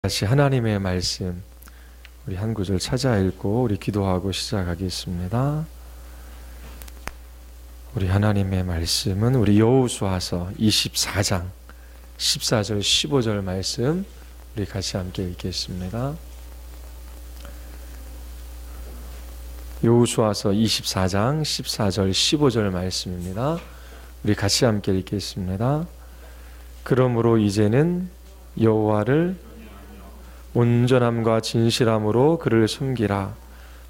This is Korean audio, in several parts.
다시 하나님의 말씀 우리 한 구절 찾아 읽고 우리 기도하고 시작하겠습니다. 우리 하나님의 말씀은 우리 여호수아서 24장 14절 15절 말씀 우리 같이 함께 읽겠습니다. 여호수아서 24장 14절 15절 말씀입니다. 우리 같이 함께 읽겠습니다. 그러므로 이제는 여호와를 온전함과 진실함으로 그를 섬기라.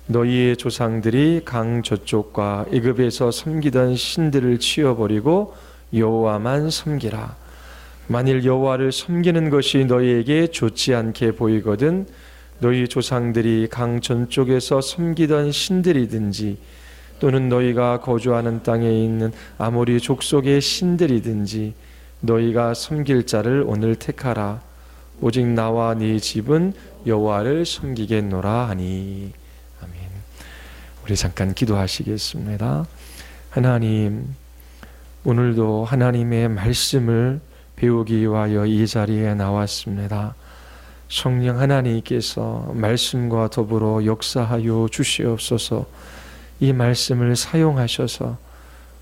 너희의 조상들이 강 저쪽과 애굽에서 섬기던 신들을 치워버리고 여호와만 섬기라. 만일 여호와를 섬기는 것이 너희에게 좋지 않게 보이거든 너희 조상들이 강 전쪽에서 섬기던 신들이든지 또는 너희가 거주하는 땅에 있는 아모리 족속의 신들이든지 너희가 섬길 자를 오늘 택하라. 오직 나와 네 집은 여호와를 섬기겠노라 하니. 아멘. 우리 잠깐 기도하시겠습니다. 하나님, 오늘도 하나님의 말씀을 배우기 위하여 이 자리에 나왔습니다. 성령 하나님께서 말씀과 더불어 역사하여 주시옵소서. 이 말씀을 사용하셔서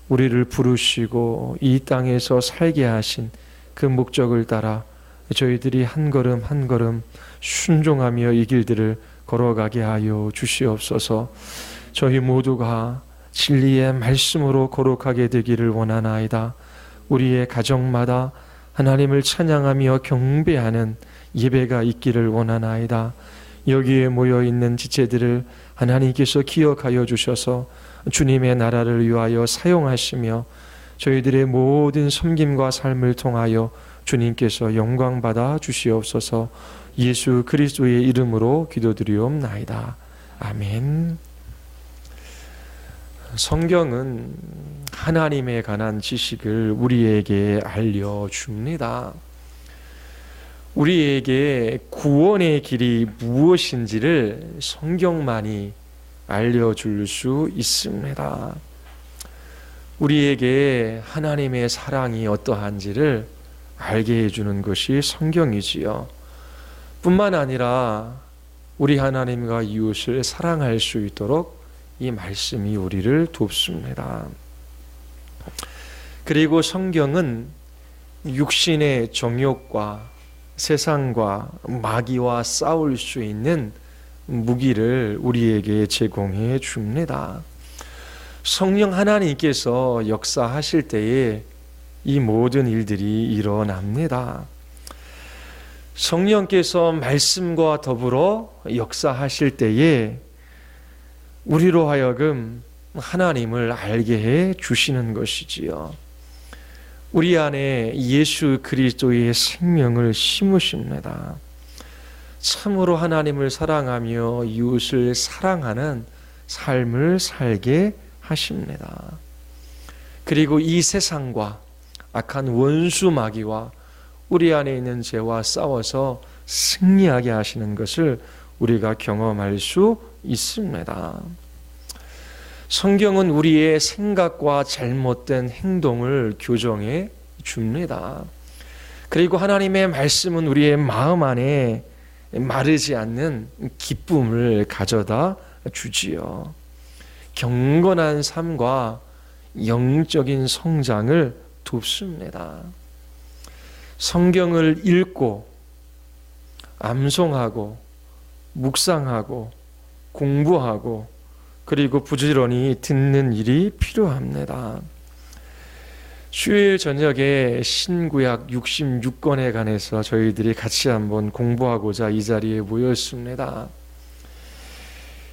우리를 부르시고 이 땅에서 살게 하신 그 목적을 따라 저희들이 한 걸음 한 걸음 순종하며 이 길들을 걸어가게 하여 주시옵소서. 저희 모두가 진리의 말씀으로 거룩하게 되기를 원하나이다. 우리의 가정마다 하나님을 찬양하며 경배하는 예배가 있기를 원하나이다. 여기에 모여있는 지체들을 하나님께서 기억하여 주셔서 주님의 나라를 위하여 사용하시며 저희들의 모든 섬김과 삶을 통하여 주님께서 영광받아 주시옵소서. 예수 그리스도의 이름으로 기도드리옵나이다. 아멘. 성경은 하나님에 관한 지식을 우리에게 알려줍니다. 우리에게 구원의 길이 무엇인지를 성경만이 알려줄 수 있습니다. 우리에게 하나님의 사랑이 어떠한지를 알게 해주는 것이 성경이지요. 뿐만 아니라 우리 하나님과 이웃을 사랑할 수 있도록 이 말씀이 우리를 돕습니다. 그리고 성경은 육신의 정욕과 세상과 마귀와 싸울 수 있는 무기를 우리에게 제공해 줍니다. 성령 하나님께서 역사하실 때에 이 모든 일들이 일어납니다. 성령께서 말씀과 더불어 역사하실 때에 우리로 하여금 하나님을 알게 해 주시는 것이지요. 우리 안에 예수 그리스도의 생명을 심으십니다. 참으로 하나님을 사랑하며 이웃을 사랑하는 삶을 살게 하십니다. 그리고 이 세상과 악한 원수 마귀와 우리 안에 있는 죄와 싸워서 승리하게 하시는 것을 우리가 경험할 수 있습니다. 성경은 우리의 생각과 잘못된 행동을 교정해 줍니다. 그리고 하나님의 말씀은 우리의 마음 안에 마르지 않는 기쁨을 가져다 주지요. 경건한 삶과 영적인 성장을 돕습니다. 성경을 읽고 암송하고 묵상하고 공부하고 그리고 부지런히 듣는 일이 필요합니다. 수요일 저녁에 신구약 66권에 관해서 저희들이 같이 한번 공부하고자 이 자리에 모였습니다.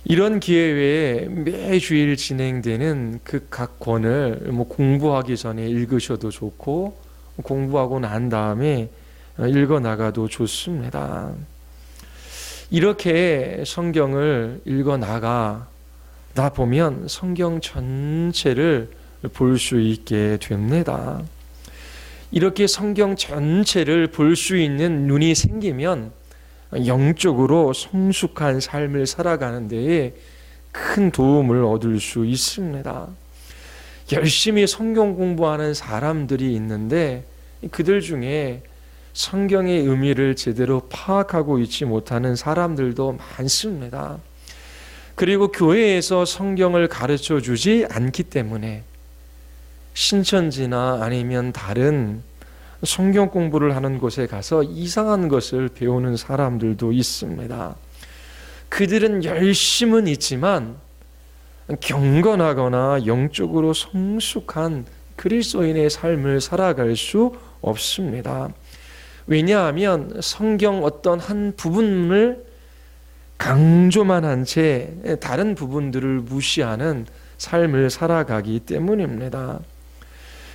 이런 기회에 매주일 진행되는 그 각 권을 공부하기 전에 읽으셔도 좋고 공부하고 난 다음에 읽어 나가도 좋습니다. 이렇게 성경을 읽어 나가다 보면 성경 전체를 볼 수 있게 됩니다. 이렇게 성경 전체를 볼 수 있는 눈이 생기면 영적으로 성숙한 삶을 살아가는 데에 큰 도움을 얻을 수 있습니다. 열심히 성경 공부하는 사람들이 있는데 그들 중에 성경의 의미를 제대로 파악하고 있지 못하는 사람들도 많습니다. 그리고 교회에서 성경을 가르쳐 주지 않기 때문에 신천지나 아니면 다른 성경 공부를 하는 곳에 가서 이상한 것을 배우는 사람들도 있습니다. 그들은 열심은 있지만 경건하거나 영적으로 성숙한 그리스도인의 삶을 살아갈 수 없습니다. 왜냐하면 성경 어떤 한 부분을 강조만 한 채 다른 부분들을 무시하는 삶을 살아가기 때문입니다.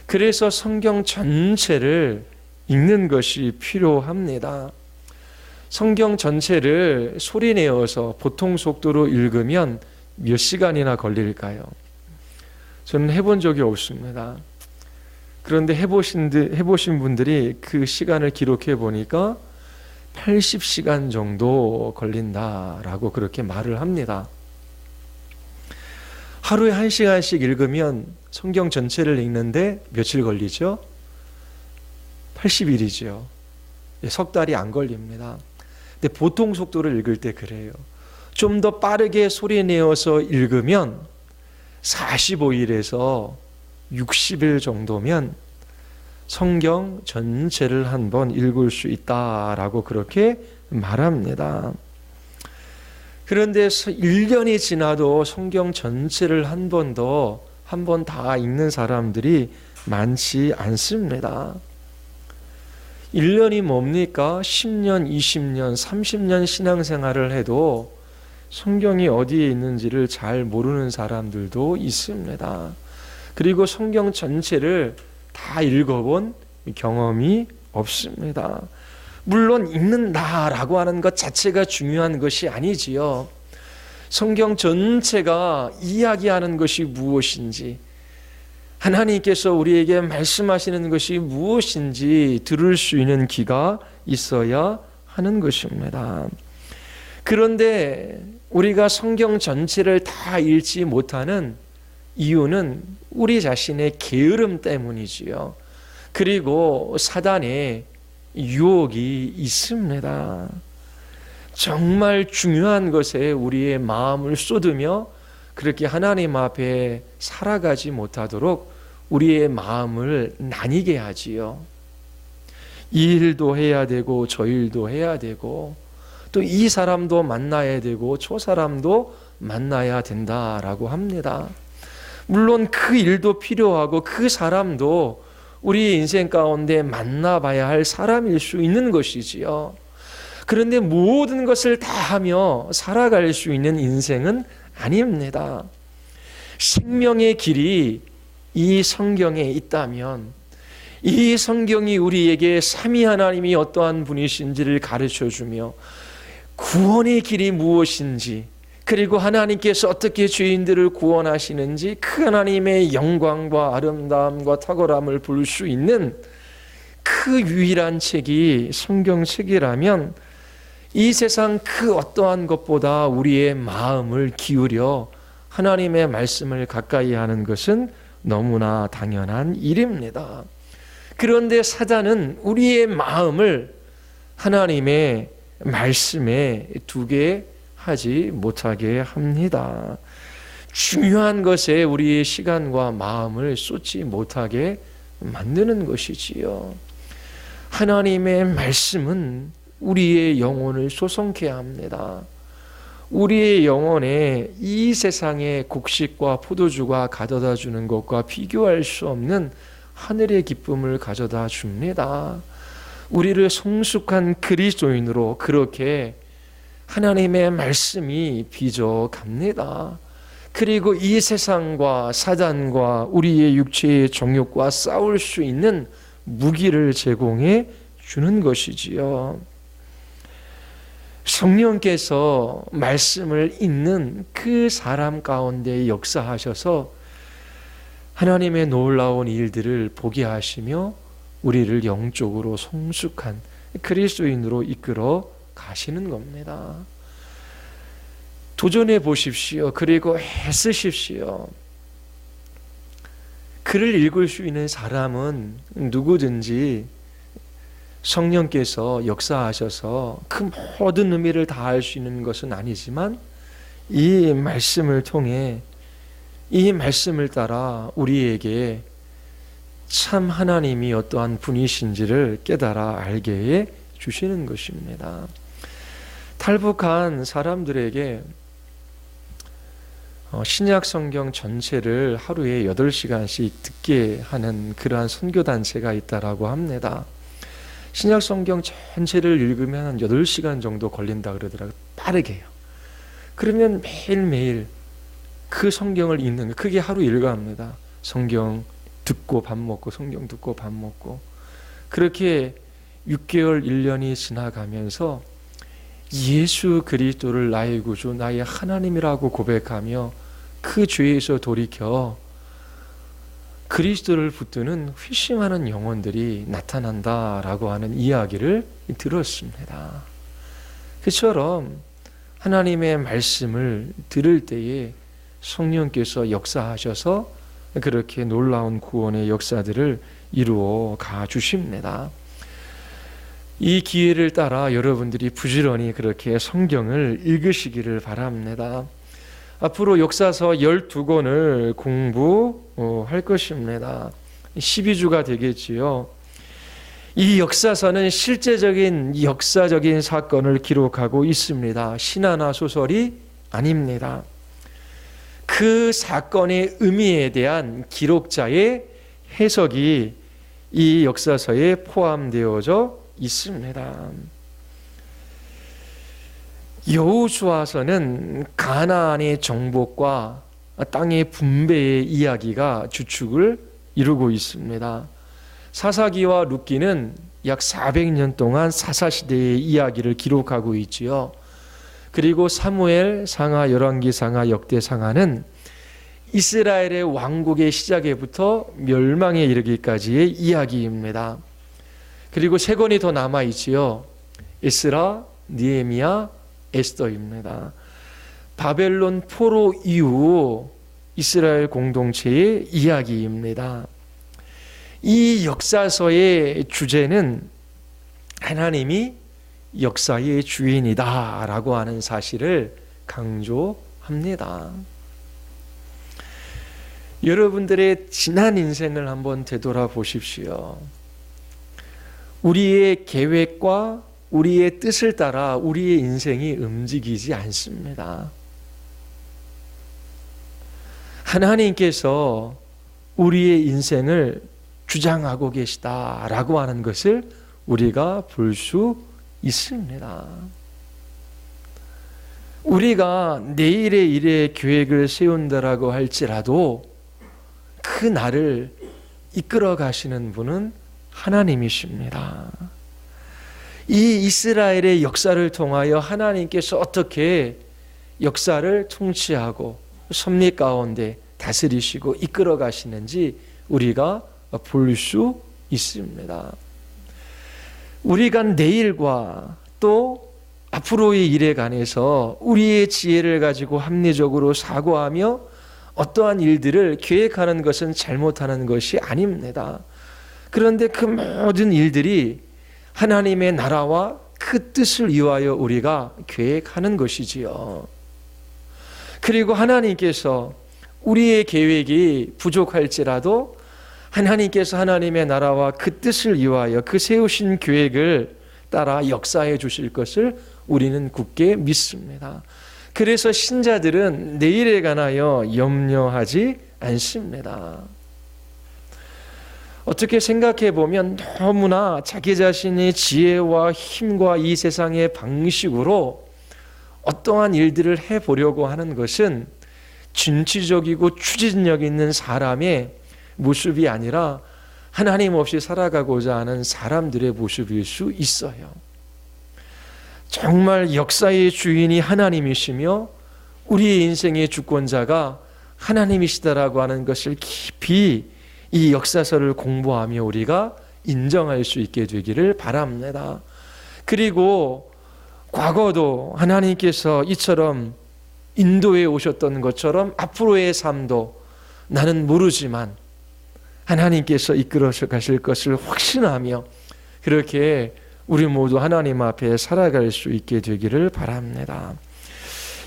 그래서 성경 전체를 읽는 것이 필요합니다. 성경 전체를 소리내어서 보통 속도로 읽으면 몇 시간이나 걸릴까요? 저는 해본 적이 없습니다. 그런데 해보신 분들이 그 시간을 기록해 보니까 80시간 정도 걸린다라고 그렇게 말을 합니다. 하루에 1시간씩 읽으면 성경 전체를 읽는데 며칠 걸리죠? 80일이죠. 석 달이 안 걸립니다. 근데 보통 속도를 읽을 때 그래요. 좀 더 빠르게 소리내어서 읽으면 45일에서 60일 정도면 성경 전체를 한번 읽을 수 있다라고 그렇게 말합니다. 그런데 1년이 지나도 성경 전체를 한 번 다 읽는 사람들이 많지 않습니다. 1년이 뭡니까? 10년, 20년, 30년 신앙생활을 해도 성경이 어디에 있는지를 잘 모르는 사람들도 있습니다. 그리고 성경 전체를 다 읽어본 경험이 없습니다. 물론 읽는다라고 하는 것 자체가 중요한 것이 아니지요. 성경 전체가 이야기하는 것이 무엇인지, 하나님께서 우리에게 말씀하시는 것이 무엇인지 들을 수 있는 귀가 있어야 하는 것입니다. 그런데 우리가 성경 전체를 다 읽지 못하는 이유는 우리 자신의 게으름 때문이지요. 그리고 사단의 유혹이 있습니다. 정말 중요한 것에 우리의 마음을 쏟으며 그렇게 하나님 앞에 살아가지 못하도록 우리의 마음을 나뉘게 하지요. 이 일도 해야 되고 저 일도 해야 되고 또 이 사람도 만나야 되고 저 사람도 만나야 된다라고 합니다. 물론 그 일도 필요하고 그 사람도 우리 인생 가운데 만나봐야 할 사람일 수 있는 것이지요. 그런데 모든 것을 다 하며 살아갈 수 있는 인생은 아닙니다. 생명의 길이 이 성경에 있다면 이 성경이 우리에게 삼위 하나님이 어떠한 분이신지를 가르쳐주며 구원의 길이 무엇인지, 그리고 하나님께서 어떻게 죄인들을 구원하시는지 그 하나님의 영광과 아름다움과 탁월함을 볼 수 있는 그 유일한 책이 성경책이라면 이 세상 그 어떠한 것보다 우리의 마음을 기울여 하나님의 말씀을 가까이 하는 것은 너무나 당연한 일입니다. 그런데 사단은 우리의 마음을 하나님의 말씀에 두게 하지 못하게 합니다. 중요한 것에 우리의 시간과 마음을 쏟지 못하게 만드는 것이지요. 하나님의 말씀은 우리의 영혼을 소성케 합니다. 우리의 영혼에 이 세상의 곡식과 포도주가 가져다 주는 것과 비교할 수 없는 하늘의 기쁨을 가져다 줍니다. 우리를 성숙한 그리스도인으로 그렇게 하나님의 말씀이 빚어갑니다. 그리고 이 세상과 사단과 우리의 육체의 정욕과 싸울 수 있는 무기를 제공해 주는 것이지요. 성령께서 말씀을 읽는 그 사람 가운데 역사하셔서 하나님의 놀라운 일들을 보게 하시며 우리를 영적으로 성숙한 그리스도인으로 이끌어 가시는 겁니다. 도전해 보십시오. 그리고 애쓰십시오. 글을 읽을 수 있는 사람은 누구든지 성령께서 역사하셔서 그 모든 의미를 다할 수 있는 것은 아니지만 이 말씀을 통해 이 말씀을 따라 우리에게 참 하나님이 어떠한 분이신지를 깨달아 알게 해 주시는 것입니다. 탈북한 사람들에게 신약 성경 전체를 하루에 8시간씩 듣게 하는 그러한 선교단체가 있다라고 합니다. 신약 성경 전체를 읽으면 한 8시간 정도 걸린다 그러더라고요. 빠르게요. 그러면 매일매일 그 성경을 읽는 거, 그게 하루 일과입니다. 성경 듣고 밥 먹고, 성경 듣고 밥 먹고. 그렇게 6개월, 1년이 지나가면서 예수 그리스도를 나의 구주, 나의 하나님이라고 고백하며 그 죄에서 돌이켜 그리스도를 붙드는 회심하는 영혼들이 나타난다라고 하는 이야기를 들었습니다. 그처럼 하나님의 말씀을 들을 때에 성령께서 역사하셔서 그렇게 놀라운 구원의 역사들을 이루어 가 주십니다. 이 기회를 따라 여러분들이 부지런히 그렇게 성경을 읽으시기를 바랍니다. 앞으로 역사서 12권을 공부할 것입니다. 12주가 되겠지요. 이 역사서는 실제적인 역사적인 사건을 기록하고 있습니다. 신화나 소설이 아닙니다. 그 사건의 의미에 대한 기록자의 해석이 이 역사서에 포함되어져 있습니다. 여호수아서는 가나안의 정복과 땅의 분배의 이야기가 주축을 이루고 있습니다. 사사기와 룻기는 약 400년 동안 사사시대의 이야기를 기록하고 있지요. 그리고 사무엘, 상하, 열왕기, 상하, 역대, 상하는 이스라엘의 왕국의 시작에부터 멸망에 이르기까지의 이야기입니다. 그리고 3권이 더 남아있지요. 에스라, 느헤미야, 에스더입니다. 바벨론 포로 이후 이스라엘 공동체의 이야기입니다. 이 역사서의 주제는 하나님이 역사의 주인이다 라고 하는 사실을 강조합니다. 여러분들의 지난 인생을 한번 되돌아보십시오. 우리의 계획과 우리의 뜻을 따라 우리의 인생이 움직이지 않습니다. 하나님께서 우리의 인생을 주장하고 계시다라고 하는 것을 우리가 볼 수 있습니다. 우리가 내일의 일에 계획을 세운다라고 할지라도 그 날을 이끌어 가시는 분은 하나님이십니다. 이 이스라엘의 역사를 통하여 하나님께서 어떻게 역사를 통치하고 섭리 가운데 다스리시고 이끌어 가시는지 우리가 볼 수 있습니다. 우리가 내일과 또 앞으로의 일에 관해서 우리의 지혜를 가지고 합리적으로 사고하며 어떠한 일들을 계획하는 것은 잘못하는 것이 아닙니다. 그런데 그 모든 일들이 하나님의 나라와 그 뜻을 위하여 우리가 계획하는 것이지요. 그리고 하나님께서 우리의 계획이 부족할지라도 하나님께서 하나님의 나라와 그 뜻을 위하여 그 세우신 계획을 따라 역사해 주실 것을 우리는 굳게 믿습니다. 그래서 신자들은 내일에 관하여 염려하지 않습니다. 어떻게 생각해 보면 너무나 자기 자신의 지혜와 힘과 이 세상의 방식으로 어떠한 일들을 해보려고 하는 것은 진취적이고 추진력 있는 사람의 모습이 아니라 하나님 없이 살아가고자 하는 사람들의 모습일 수 있어요. 정말 역사의 주인이 하나님이시며 우리의 인생의 주권자가 하나님이시다라고 하는 것을 깊이 이 역사서를 공부하며 우리가 인정할 수 있게 되기를 바랍니다. 그리고 과거도 하나님께서 이처럼 인도해 오셨던 것처럼 앞으로의 삶도 나는 모르지만 하나님께서 이끌어 가실 것을 확신하며 그렇게 우리 모두 하나님 앞에 살아갈 수 있게 되기를 바랍니다.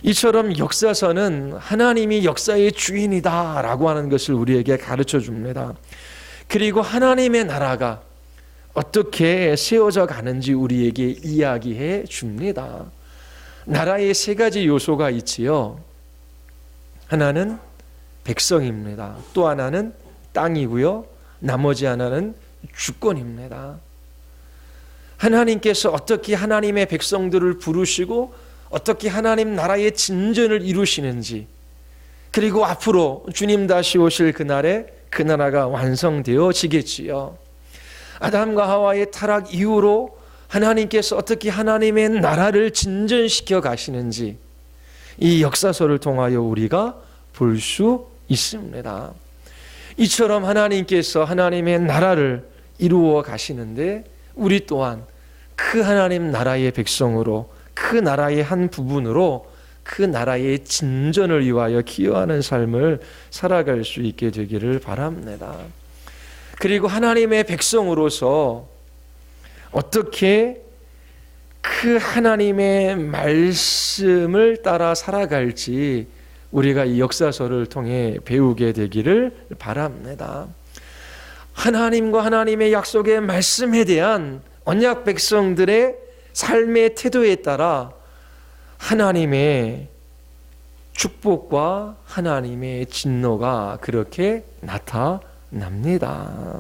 이처럼 역사서는 하나님이 역사의 주인이다라고 하는 것을 우리에게 가르쳐 줍니다. 그리고 하나님의 나라가 어떻게 세워져 가는지 우리에게 이야기해 줍니다. 나라의 세 가지 요소가 있지요. 하나는 백성입니다. 또 하나는 땅이고요. 나머지 하나는 주권입니다. 하나님께서 어떻게 하나님의 백성들을 부르시고 어떻게 하나님 나라의 진전을 이루시는지, 그리고 앞으로 주님 다시 오실 그날에 그 나라가 완성되어지겠지요. 아담과 하와의 타락 이후로 하나님께서 어떻게 하나님의 나라를 진전시켜 가시는지 이 역사서를 통하여 우리가 볼 수 있습니다. 이처럼 하나님께서 하나님의 나라를 이루어 가시는데 우리 또한 그 하나님 나라의 백성으로, 그 나라의 한 부분으로 그 나라의 진전을 위하여 기여하는 삶을 살아갈 수 있게 되기를 바랍니다. 그리고 하나님의 백성으로서 어떻게 그 하나님의 말씀을 따라 살아갈지 우리가 이 역사서를 통해 배우게 되기를 바랍니다. 하나님과 하나님의 약속의 말씀에 대한 언약 백성들의 삶의 태도에 따라 하나님의 축복과 하나님의 진노가 그렇게 나타납니다.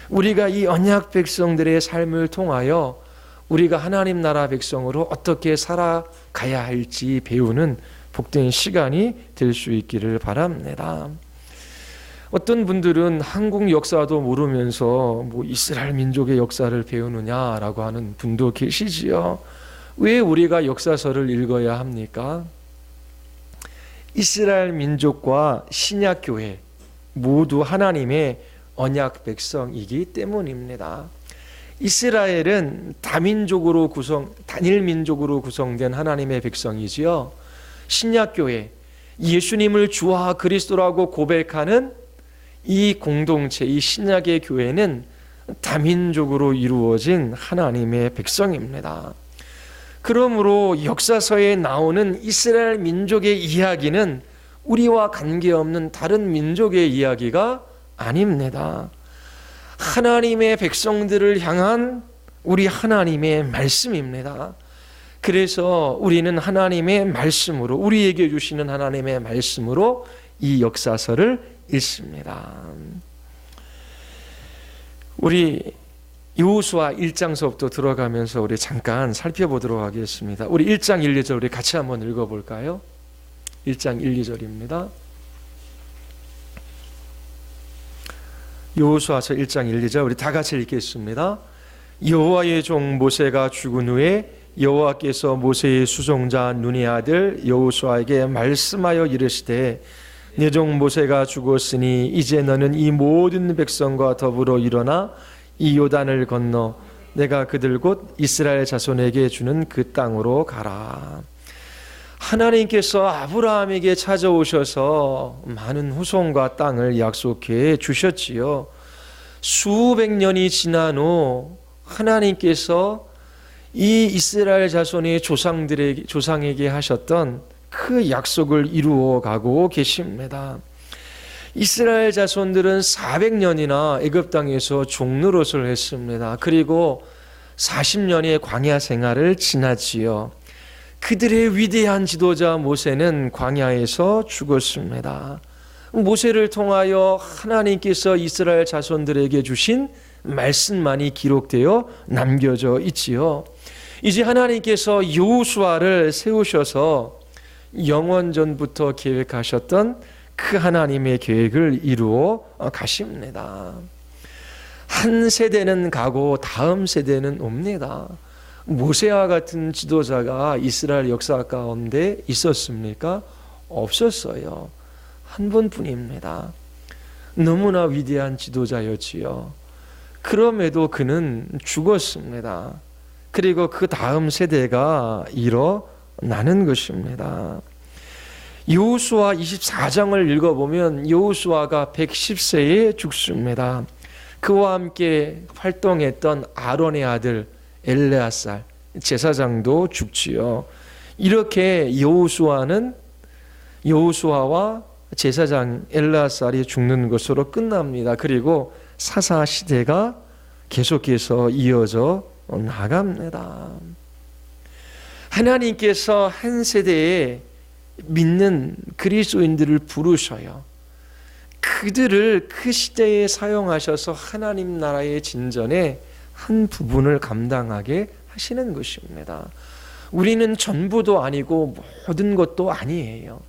우리가 이 언약 백성들의 삶을 통하여 우리가 하나님 나라 백성으로 어떻게 살아가야 할지 배우는 복된 시간이 될 수 있기를 바랍니다. 어떤 분들은 한국 역사도 모르면서 이스라엘 민족의 역사를 배우느냐라고 하는 분도 계시지요. 왜 우리가 역사서를 읽어야 합니까? 이스라엘 민족과 신약교회 모두 하나님의 언약 백성이기 때문입니다. 이스라엘은 단일 민족으로 구성된 하나님의 백성이지요. 신약교회, 예수님을 주와 그리스도라고 고백하는 이 공동체, 이 신약의 교회는 다민족으로 이루어진 하나님의 백성입니다. 그러므로 역사서에 나오는 이스라엘 민족의 이야기는 우리와 관계없는 다른 민족의 이야기가 아닙니다. 하나님의 백성들을 향한 우리 하나님의 말씀입니다. 그래서 우리는 하나님의 말씀으로, 우리에게 주시는 하나님의 말씀으로 이 역사서를 읽습니다. 우리 여호수아 1장서부터 들어가면서 우리 잠깐 살펴보도록 하겠습니다. 우리 1장 1, 2절 우리 같이 한번 읽어볼까요? 1장 1, 2절입니다. 여호수아서 1장 1, 2절 우리 다 같이 읽겠습니다. 여호와의 종 모세가 죽은 후에 여호와께서 모세의 수종자 눈의 아들 여호수아에게 말씀하여 이르시되 내 종 모세가 죽었으니 이제 너는 이 모든 백성과 더불어 일어나 이 요단을 건너 내가 그들 곧 이스라엘 자손에게 주는 그 땅으로 가라. 하나님께서 아브라함에게 찾아오셔서 많은 후손과 땅을 약속해 주셨지요. 수백 년이 지난 후 하나님께서 이 이스라엘 자손의 조상에게 하셨던 그 약속을 이루어 가고 계십니다. 이스라엘 자손들은 400년이나 애굽 땅에서 종노릇을 했습니다. 그리고 40년의 광야 생활을 지났지요. 그들의 위대한 지도자 모세는 광야에서 죽었습니다. 모세를 통하여 하나님께서 이스라엘 자손들에게 주신 말씀만이 기록되어 남겨져 있지요. 이제 하나님께서 여호수아를 세우셔서 영원전부터 계획하셨던 그 하나님의 계획을 이루어 가십니다. 한 세대는 가고 다음 세대는 옵니다. 모세와 같은 지도자가 이스라엘 역사 가운데 있었습니까? 없었어요. 한 분뿐입니다. 너무나 위대한 지도자였지요. 그럼에도 그는 죽었습니다. 그리고 그 다음 세대가 일어나는 것입니다. 여호수아 24장을 읽어보면 여호수아가 110세에 죽습니다. 그와 함께 활동했던 아론의 아들 엘레아살 제사장도 죽지요. 이렇게 여호수아와 제사장 엘레아살이 죽는 것으로 끝납니다. 그리고 사사 시대가 계속해서 이어져 나갑니다. 하나님께서 한 세대에 믿는 그리스도인들을 부르셔요. 그들을 그 시대에 사용하셔서 하나님 나라의 진전의 한 부분을 감당하게 하시는 것입니다. 우리는 전부도 아니고 모든 것도 아니에요.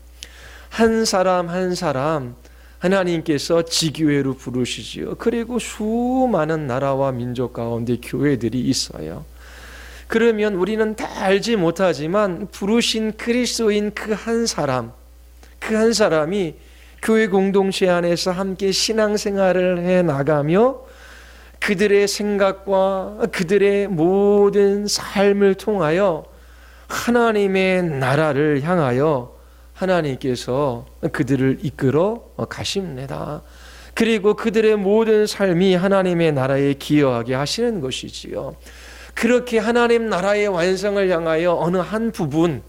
한 사람 한 사람 하나님께서 지교회로 부르시지요. 그리고 수많은 나라와 민족 가운데 교회들이 있어요. 그러면 우리는 다 알지 못하지만 부르신 그리스도인 그 한 사람이 교회 공동체 안에서 함께 신앙생활을 해 나가며 그들의 생각과 그들의 모든 삶을 통하여 하나님의 나라를 향하여 하나님께서 그들을 이끌어 가십니다. 그리고 그들의 모든 삶이 하나님의 나라에 기여하게 하시는 것이지요. 그렇게 하나님 나라의 완성을 향하여 어느 한 부분,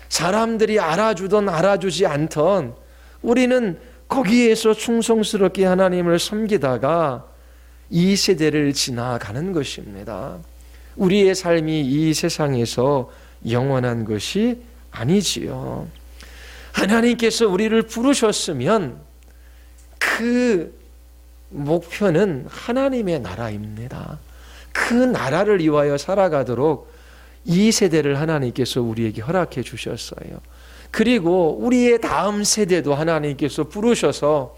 사람들이 알아주든 알아주지 않던 우리는 거기에서 충성스럽게 하나님을 섬기다가 이 세대를 지나가는 것입니다. 우리의 삶이 이 세상에서 영원한 것이 아니지요. 하나님께서 우리를 부르셨으면 그 목표는 하나님의 나라입니다. 그 나라를 위하여 살아가도록 이 세대를 하나님께서 우리에게 허락해 주셨어요. 그리고 우리의 다음 세대도 하나님께서 부르셔서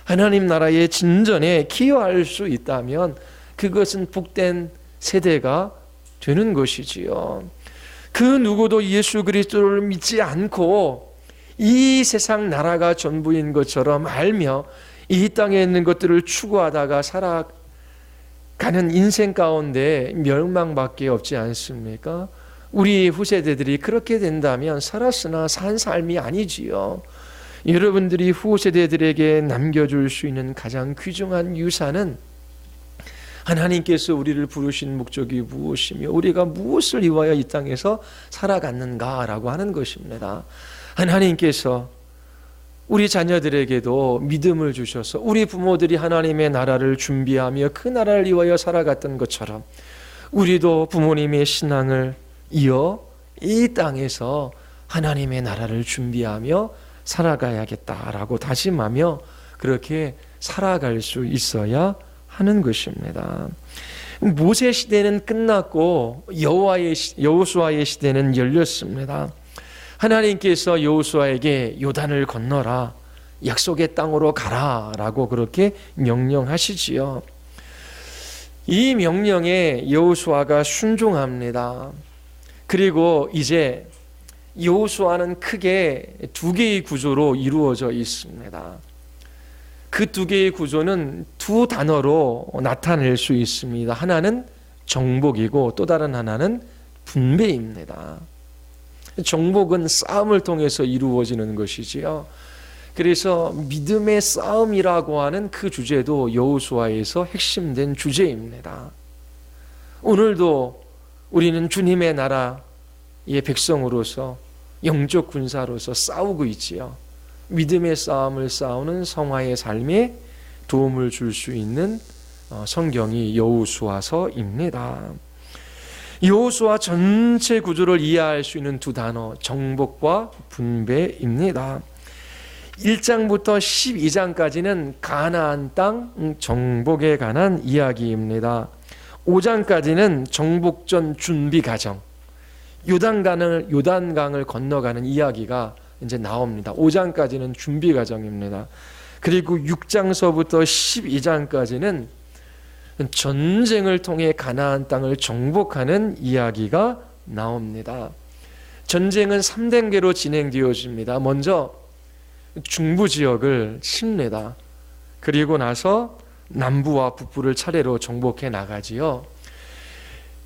하나님 나라의 진전에 기여할 수 있다면 그것은 복된 세대가 되는 것이지요. 그 누구도 예수 그리스도를 믿지 않고 이 세상 나라가 전부인 것처럼 알며 이 땅에 있는 것들을 추구하다가 살아가는 인생 가운데 멸망밖에 없지 않습니까? 우리 후세대들이 그렇게 된다면 살았으나 산 삶이 아니지요. 여러분들이 후세대들에게 남겨줄 수 있는 가장 귀중한 유산은 하나님께서 우리를 부르신 목적이 무엇이며 우리가 무엇을 위하여 이 땅에서 살아갔는가라고 하는 것입니다. 하나님께서 우리 자녀들에게도 믿음을 주셔서 우리 부모들이 하나님의 나라를 준비하며 그 나라를 위하여 살아갔던 것처럼 우리도 부모님의 신앙을 이어 이 땅에서 하나님의 나라를 준비하며 살아가야겠다라고 다짐하며 그렇게 살아갈 수 있어야 하는 것입니다. 모세 시대는 끝났고 여호수아의 시대는 열렸습니다. 하나님께서 여호수아에게 요단을 건너라, 약속의 땅으로 가라라고 그렇게 명령하시지요. 이 명령에 여호수아가 순종합니다. 그리고 이제 여호수아는 크게 두 개의 구조로 이루어져 있습니다. 그 두 개의 구조는 두 단어로 나타낼 수 있습니다. 하나는 정복이고 또 다른 하나는 분배입니다. 정복은 싸움을 통해서 이루어지는 것이지요. 그래서 믿음의 싸움이라고 하는 그 주제도 여호수아에서 핵심된 주제입니다. 오늘도 우리는 주님의 나라의 백성으로서 영적 군사로서 싸우고 있지요. 믿음의 싸움을 싸우는 성화의 삶에 도움을 줄 수 있는 성경이 여호수아서입니다. 여호수아 전체 구조를 이해할 수 있는 두 단어, 정복과 분배입니다. 1장부터 12장까지는 가나안 땅 정복에 관한 이야기입니다. 5장까지는 정복 전 준비 과정, 요단강을 건너가는 이야기가 이제 나옵니다. 5장까지는 준비 과정입니다. 그리고 6장서부터 12장까지는 전쟁을 통해 가나안 땅을 정복하는 이야기가 나옵니다. 전쟁은 3단계로 진행되어집니다. 먼저 중부 지역을 칩니다. 그리고 나서 남부와 북부를 차례로 정복해 나가지요.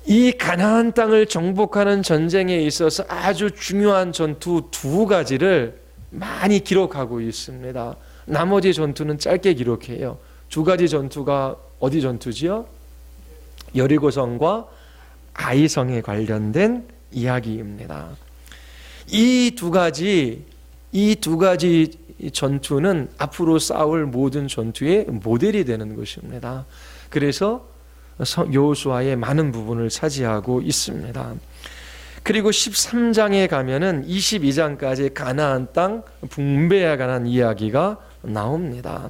이 가나안 땅을 정복하는 전쟁에 있어서 아주 중요한 전투 두 가지를 많이 기록하고 있습니다. 나머지 전투는 짧게 기록해요. 두 가지 전투가 어디 전투지요? 여리고성과 아이성에 관련된 이야기입니다. 이 두 가지 전투는 앞으로 싸울 모든 전투의 모델이 되는 것입니다. 그래서 여호수아의 많은 부분을 차지하고 있습니다. 그리고 13장에 가면은 22장까지 가나안 땅 분배에 관한 이야기가 나옵니다.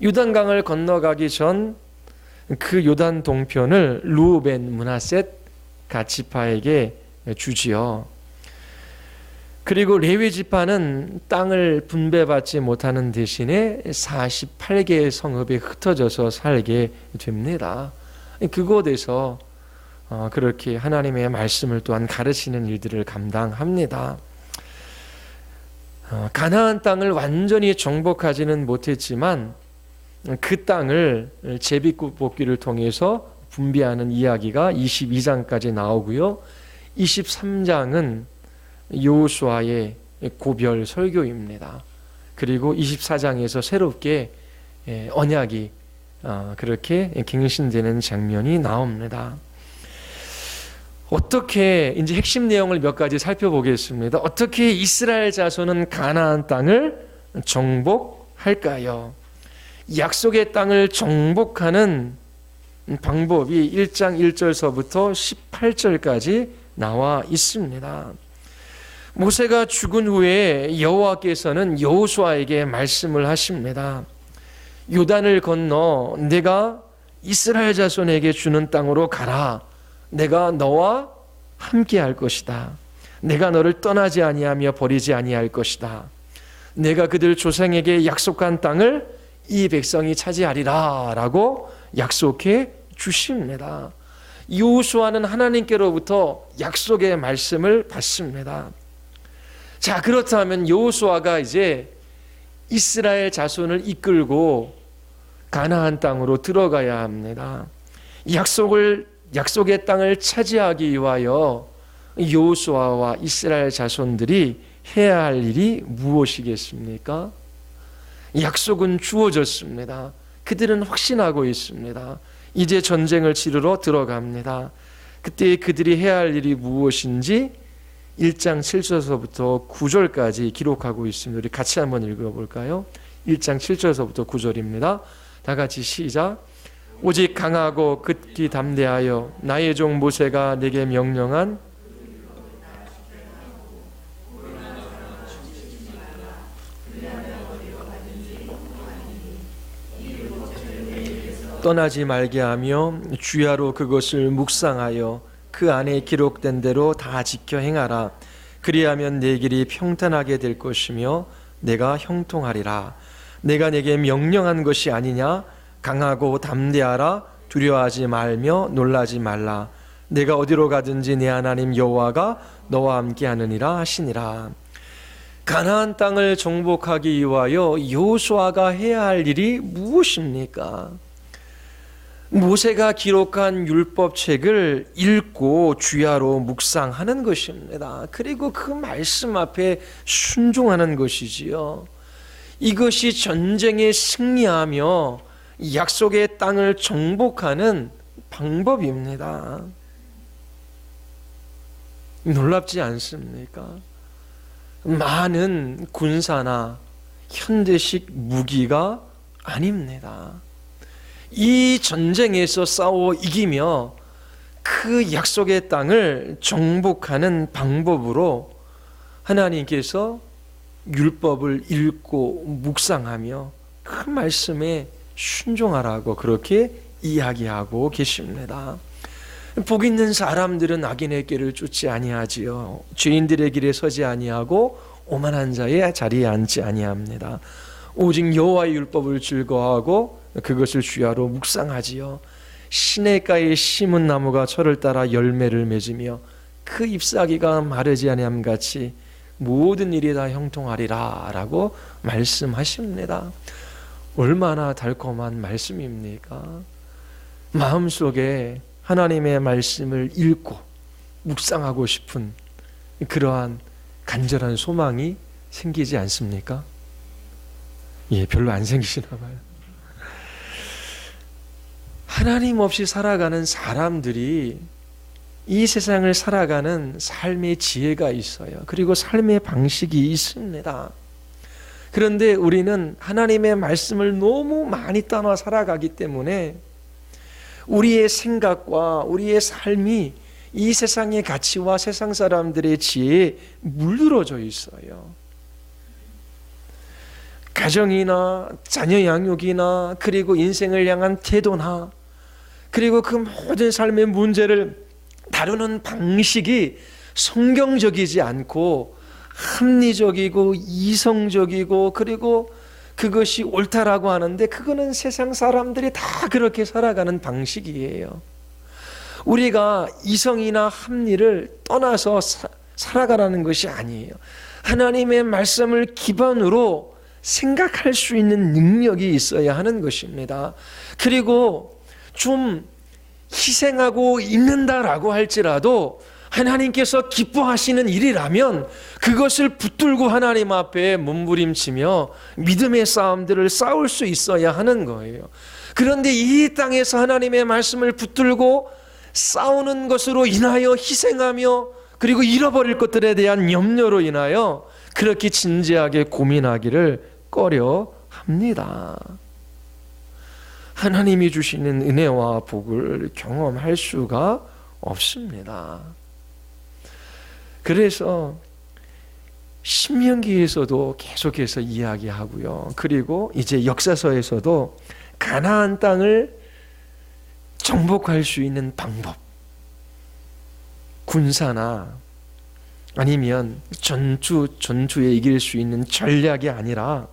요단강을 건너가기 전 그 요단 동편을 르우벤, 므낫셋, 갓 지파에게 주지요. 그리고 레위 지파는 땅을 분배받지 못하는 대신에 48개의 성읍에 흩어져서 살게 됩니다. 그곳에서 그렇게 하나님의 말씀을 또한 가르치는 일들을 감당합니다. 가나안 땅을 완전히 정복하지는 못했지만 그 땅을 제비뽑기를 통해서 분배하는 이야기가 22장까지 나오고요. 23장은 여호수아의 고별 설교입니다. 그리고 24장에서 새롭게 언약이 그렇게 갱신되는 장면이 나옵니다. 어떻게 이제 핵심 내용을 몇 가지 살펴보겠습니다. 어떻게 이스라엘 자손은 가나안 땅을 정복할까요? 약속의 땅을 정복하는 방법이 1장 1절서부터 18절까지 나와 있습니다. 모세가 죽은 후에 여호와께서는 여호수아에게 말씀을 하십니다. 요단을 건너 내가 이스라엘 자손에게 주는 땅으로 가라. 내가 너와 함께 할 것이다. 내가 너를 떠나지 아니하며 버리지 아니할 것이다. 내가 그들 조상에게 약속한 땅을 이 백성이 차지하리라 라고 약속해 주십니다. 여호수아는 하나님께로부터 약속의 말씀을 받습니다. 자, 그렇다면 여호수아가 이제 이스라엘 자손을 이끌고 가나안 땅으로 들어가야 합니다. 약속의 땅을 차지하기 위하여 여호수아와 이스라엘 자손들이 해야 할 일이 무엇이겠습니까? 약속은 주어졌습니다. 그들은 확신하고 있습니다. 이제 전쟁을 치르러 들어갑니다. 그때 그들이 해야 할 일이 무엇인지 1장 7절서부터 9절까지 기록하고 있습니다. 우리 같이 한번 읽어볼까요? 1장 7절서부터 9절입니다. 다 같이 시작. 오직 강하고 극히 담대하여 나의 종 모세가 내게 명령한 떠나지 말게 하며 주야로 그것을 묵상하여 그 안에 기록된 대로 다 지켜 행하라. 그리하면 내 길이 평탄하게 될 것이며 내가 형통하리라. 내가 내게 명령한 것이 아니냐? 강하고 담대하라. 두려워하지 말며 놀라지 말라. 내가 어디로 가든지 내 하나님 여호와가 너와 함께 하느니라 하시니라. 가나안 땅을 정복하기 위하여 여호수아가 해야 할 일이 무엇입니까? 모세가 기록한 율법책을 읽고 주야로 묵상하는 것입니다. 그리고 그 말씀 앞에 순종하는 것이지요. 이것이 전쟁에 승리하며 약속의 땅을 정복하는 방법입니다. 놀랍지 않습니까? 많은 군사나 현대식 무기가 아닙니다. 이 전쟁에서 싸워 이기며 그 약속의 땅을 정복하는 방법으로 하나님께서 율법을 읽고 묵상하며 그 말씀에 순종하라고 그렇게 이야기하고 계십니다. 복 있는 사람들은 악인의 길을 쫓지 아니하지요. 죄인들의 길에 서지 아니하고 오만한 자의 자리에 앉지 아니합니다. 오직 여호와의 율법을 즐거워하고 그것을 주야로 묵상하지요. 시냇가에 심은 나무가 철을 따라 열매를 맺으며 그 잎사귀가 마르지 아니함 같이 모든 일이 다 형통하리라 라고 말씀하십니다. 얼마나 달콤한 말씀입니까? 마음속에 하나님의 말씀을 읽고 묵상하고 싶은 그러한 간절한 소망이 생기지 않습니까? 예, 별로 안 생기시나 봐요. 하나님 없이 살아가는 사람들이 이 세상을 살아가는 삶의 지혜가 있어요. 그리고 삶의 방식이 있습니다. 그런데 우리는 하나님의 말씀을 너무 많이 따라 살아가기 때문에 우리의 생각과 우리의 삶이 이 세상의 가치와 세상 사람들의 지혜에 물들어져 있어요. 가정이나 자녀 양육이나 그리고 인생을 향한 태도나 그리고 그 모든 삶의 문제를 다루는 방식이 성경적이지 않고 합리적이고 이성적이고 그리고 그것이 옳다라고 하는데 그거는 세상 사람들이 다 그렇게 살아가는 방식이에요. 우리가 이성이나 합리를 떠나서 살아가라는 것이 아니에요. 하나님의 말씀을 기반으로 생각할 수 있는 능력이 있어야 하는 것입니다. 그리고 좀 희생하고 있는다라고 할지라도 하나님께서 기뻐하시는 일이라면 그것을 붙들고 하나님 앞에 몸부림치며 믿음의 싸움들을 싸울 수 있어야 하는 거예요. 그런데 이 땅에서 하나님의 말씀을 붙들고 싸우는 것으로 인하여 희생하며 그리고 잃어버릴 것들에 대한 염려로 인하여 그렇게 진지하게 고민하기를 꺼려 합니다. 하나님이 주시는 은혜와 복을 경험할 수가 없습니다. 그래서 신명기에서도 계속해서 이야기하고요. 그리고 이제 역사서에서도 가나안 땅을 정복할 수 있는 방법, 군사나 아니면 전투에 이길 수 있는 전략이 아니라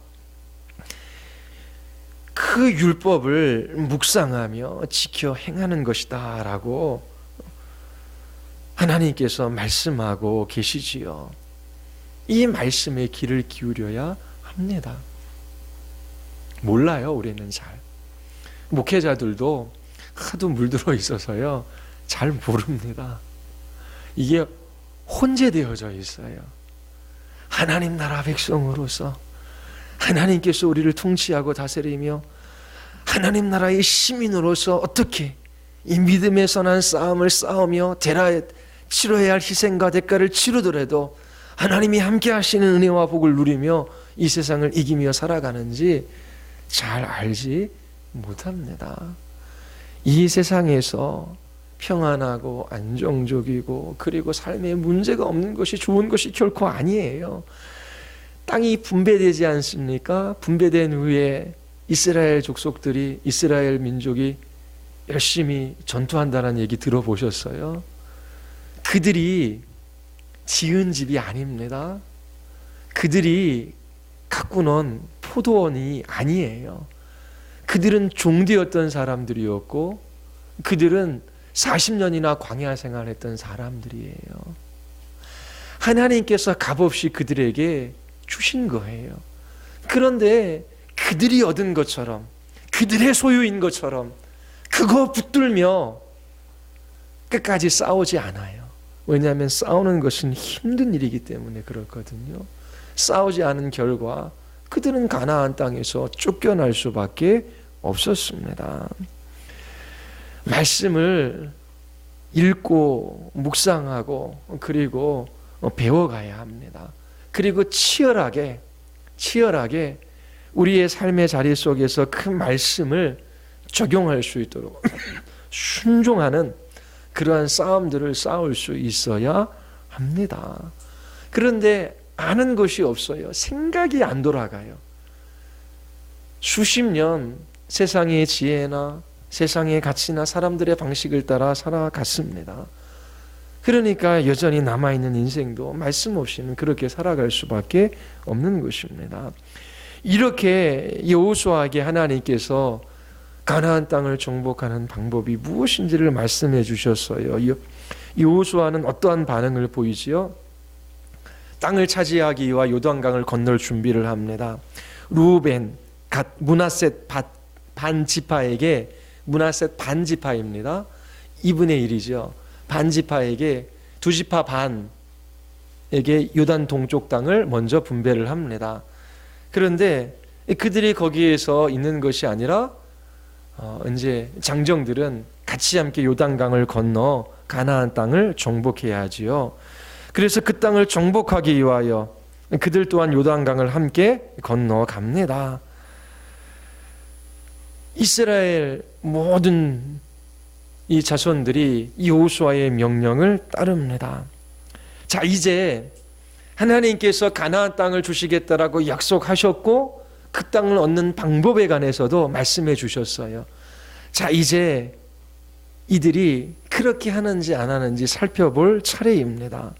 그 율법을 묵상하며 지켜 행하는 것이다 라고 하나님께서 말씀하고 계시지요. 이 말씀에 귀를 기울여야 합니다. 몰라요, 우리는 잘. 목회자들도 하도 물들어 있어서요, 잘 모릅니다. 이게 혼재되어져 있어요. 하나님 나라 백성으로서 하나님께서 우리를 통치하고 다스리며 하나님 나라의 시민으로서 어떻게 이 믿음의 선한 싸움을 싸우며 치러야 할 희생과 대가를 치르더라도 하나님이 함께 하시는 은혜와 복을 누리며 이 세상을 이기며 살아가는지 잘 알지 못합니다. 이 세상에서 평안하고 안정적이고 그리고 삶에 문제가 없는 것이 좋은 것이 결코 아니에요. 땅이 분배되지 않습니까? 분배된 후에 이스라엘 족속들이, 이스라엘 민족이 열심히 전투한다는 얘기 들어보셨어요? 그들이 지은 집이 아닙니다. 그들이 가꾸는 포도원이 아니에요. 그들은 종되었던 사람들이었고 그들은 40년이나 광야 생활했던 사람들이에요. 하나님께서 값없이 그들에게 주신 거예요. 그런데 그들이 얻은 것처럼 그들의 소유인 것처럼 그거 붙들며 끝까지 싸우지 않아요. 왜냐하면 싸우는 것은 힘든 일이기 때문에 그렇거든요. 싸우지 않은 결과 그들은 가나안 땅에서 쫓겨날 수밖에 없었습니다. 말씀을 읽고 묵상하고 그리고 배워가야 합니다. 그리고 치열하게 우리의 삶의 자리 속에서 그 말씀을 적용할 수 있도록 순종하는 그러한 싸움들을 싸울 수 있어야 합니다. 그런데 아는 것이 없어요. 생각이 안 돌아가요. 수십 년 세상의 지혜나 세상의 가치나 사람들의 방식을 따라 살아갔습니다. 그러니까 여전히 남아있는 인생도 말씀 없이는 그렇게 살아갈 수밖에 없는 것입니다. 이렇게 여호수아에게 하나님께서 가나안 땅을 정복하는 방법이 무엇인지를 말씀해 주셨어요. 여호수아는 어떠한 반응을 보이지요? 땅을 차지하기 위해 요단강을 건널 준비를 합니다. 루벤, 갓, 문하셋 반지파에게 문하셋 반지파입니다. 2분의 1이죠. 반지파에게 두 지파 반에게 요단 동쪽 땅을 먼저 분배를 합니다. 그런데 그들이 거기에서 있는 것이 아니라 이제 장정들은 같이 함께 요단강을 건너 가나안 땅을 정복해야 하지요. 그래서 그 땅을 정복하기 위하여 그들 또한 요단강을 함께 건너갑니다. 이스라엘 모든 이 자손들이 여호수아의 명령을 따릅니다. 자, 이제 하나님께서 가나안 땅을 주시겠다라고 약속하셨고 그 땅을 얻는 방법에 관해서도 말씀해 주셨어요. 자, 이제 이들이 그렇게 하는지 안 하는지 살펴볼 차례입니다.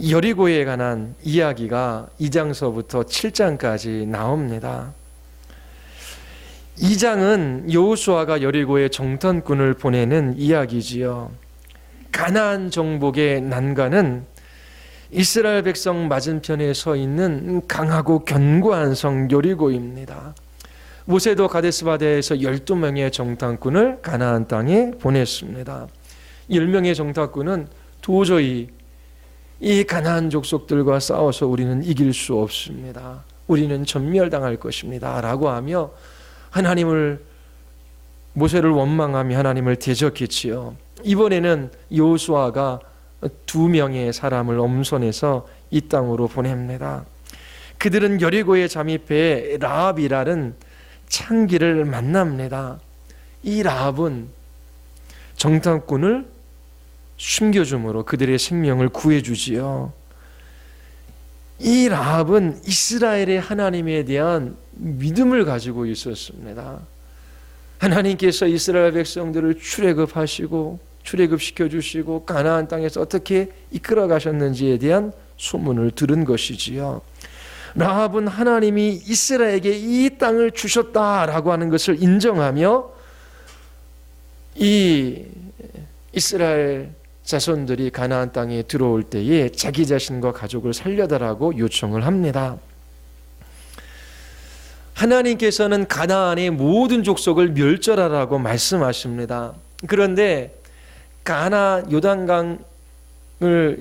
여리고에 관한 이야기가 2장서부터 7장까지 나옵니다. 2장은 여호수아가 여리고에 정탐꾼을 보내는 이야기지요. 가나안 정복의 난관은 이스라엘 백성 맞은편에 서 있는 강하고 견고한 성 여리고입니다. 모세도 가데스바네아에서 12명의 정탐꾼을 가나안 땅에 보냈습니다. 10명의 정탐꾼은 도저히 이 가나안 족속들과 싸워서 우리는 이길 수 없습니다. 우리는 전멸당할 것입니다. 라고 하며 모세를 원망하며 하나님을 대적했지요. 이번에는 여호수아가 2명의 사람을 엄선해서 이 땅으로 보냅니다. 그들은 여리고에 잠입해 라합이라는 창기를 만납니다. 이 라합은 정탐꾼을 숨겨줌으로 그들의 생명을 구해주지요. 이 라합은 이스라엘의 하나님에 대한 믿음을 가지고 있었습니다. 하나님께서 이스라엘 백성들을 출애굽시켜 주시고 가나안 땅에서 어떻게 이끌어 가셨는지에 대한 소문을 들은 것이지요. 라합은 하나님이 이스라엘에게 이 땅을 주셨다라고 하는 것을 인정하며 이 이스라엘 자손들이 가나안 땅에 들어올 때에 자기 자신과 가족을 살려달라고 요청을 합니다. 하나님께서는 가나안의 모든 족속을 멸절하라고 말씀하십니다. 그런데 요단강을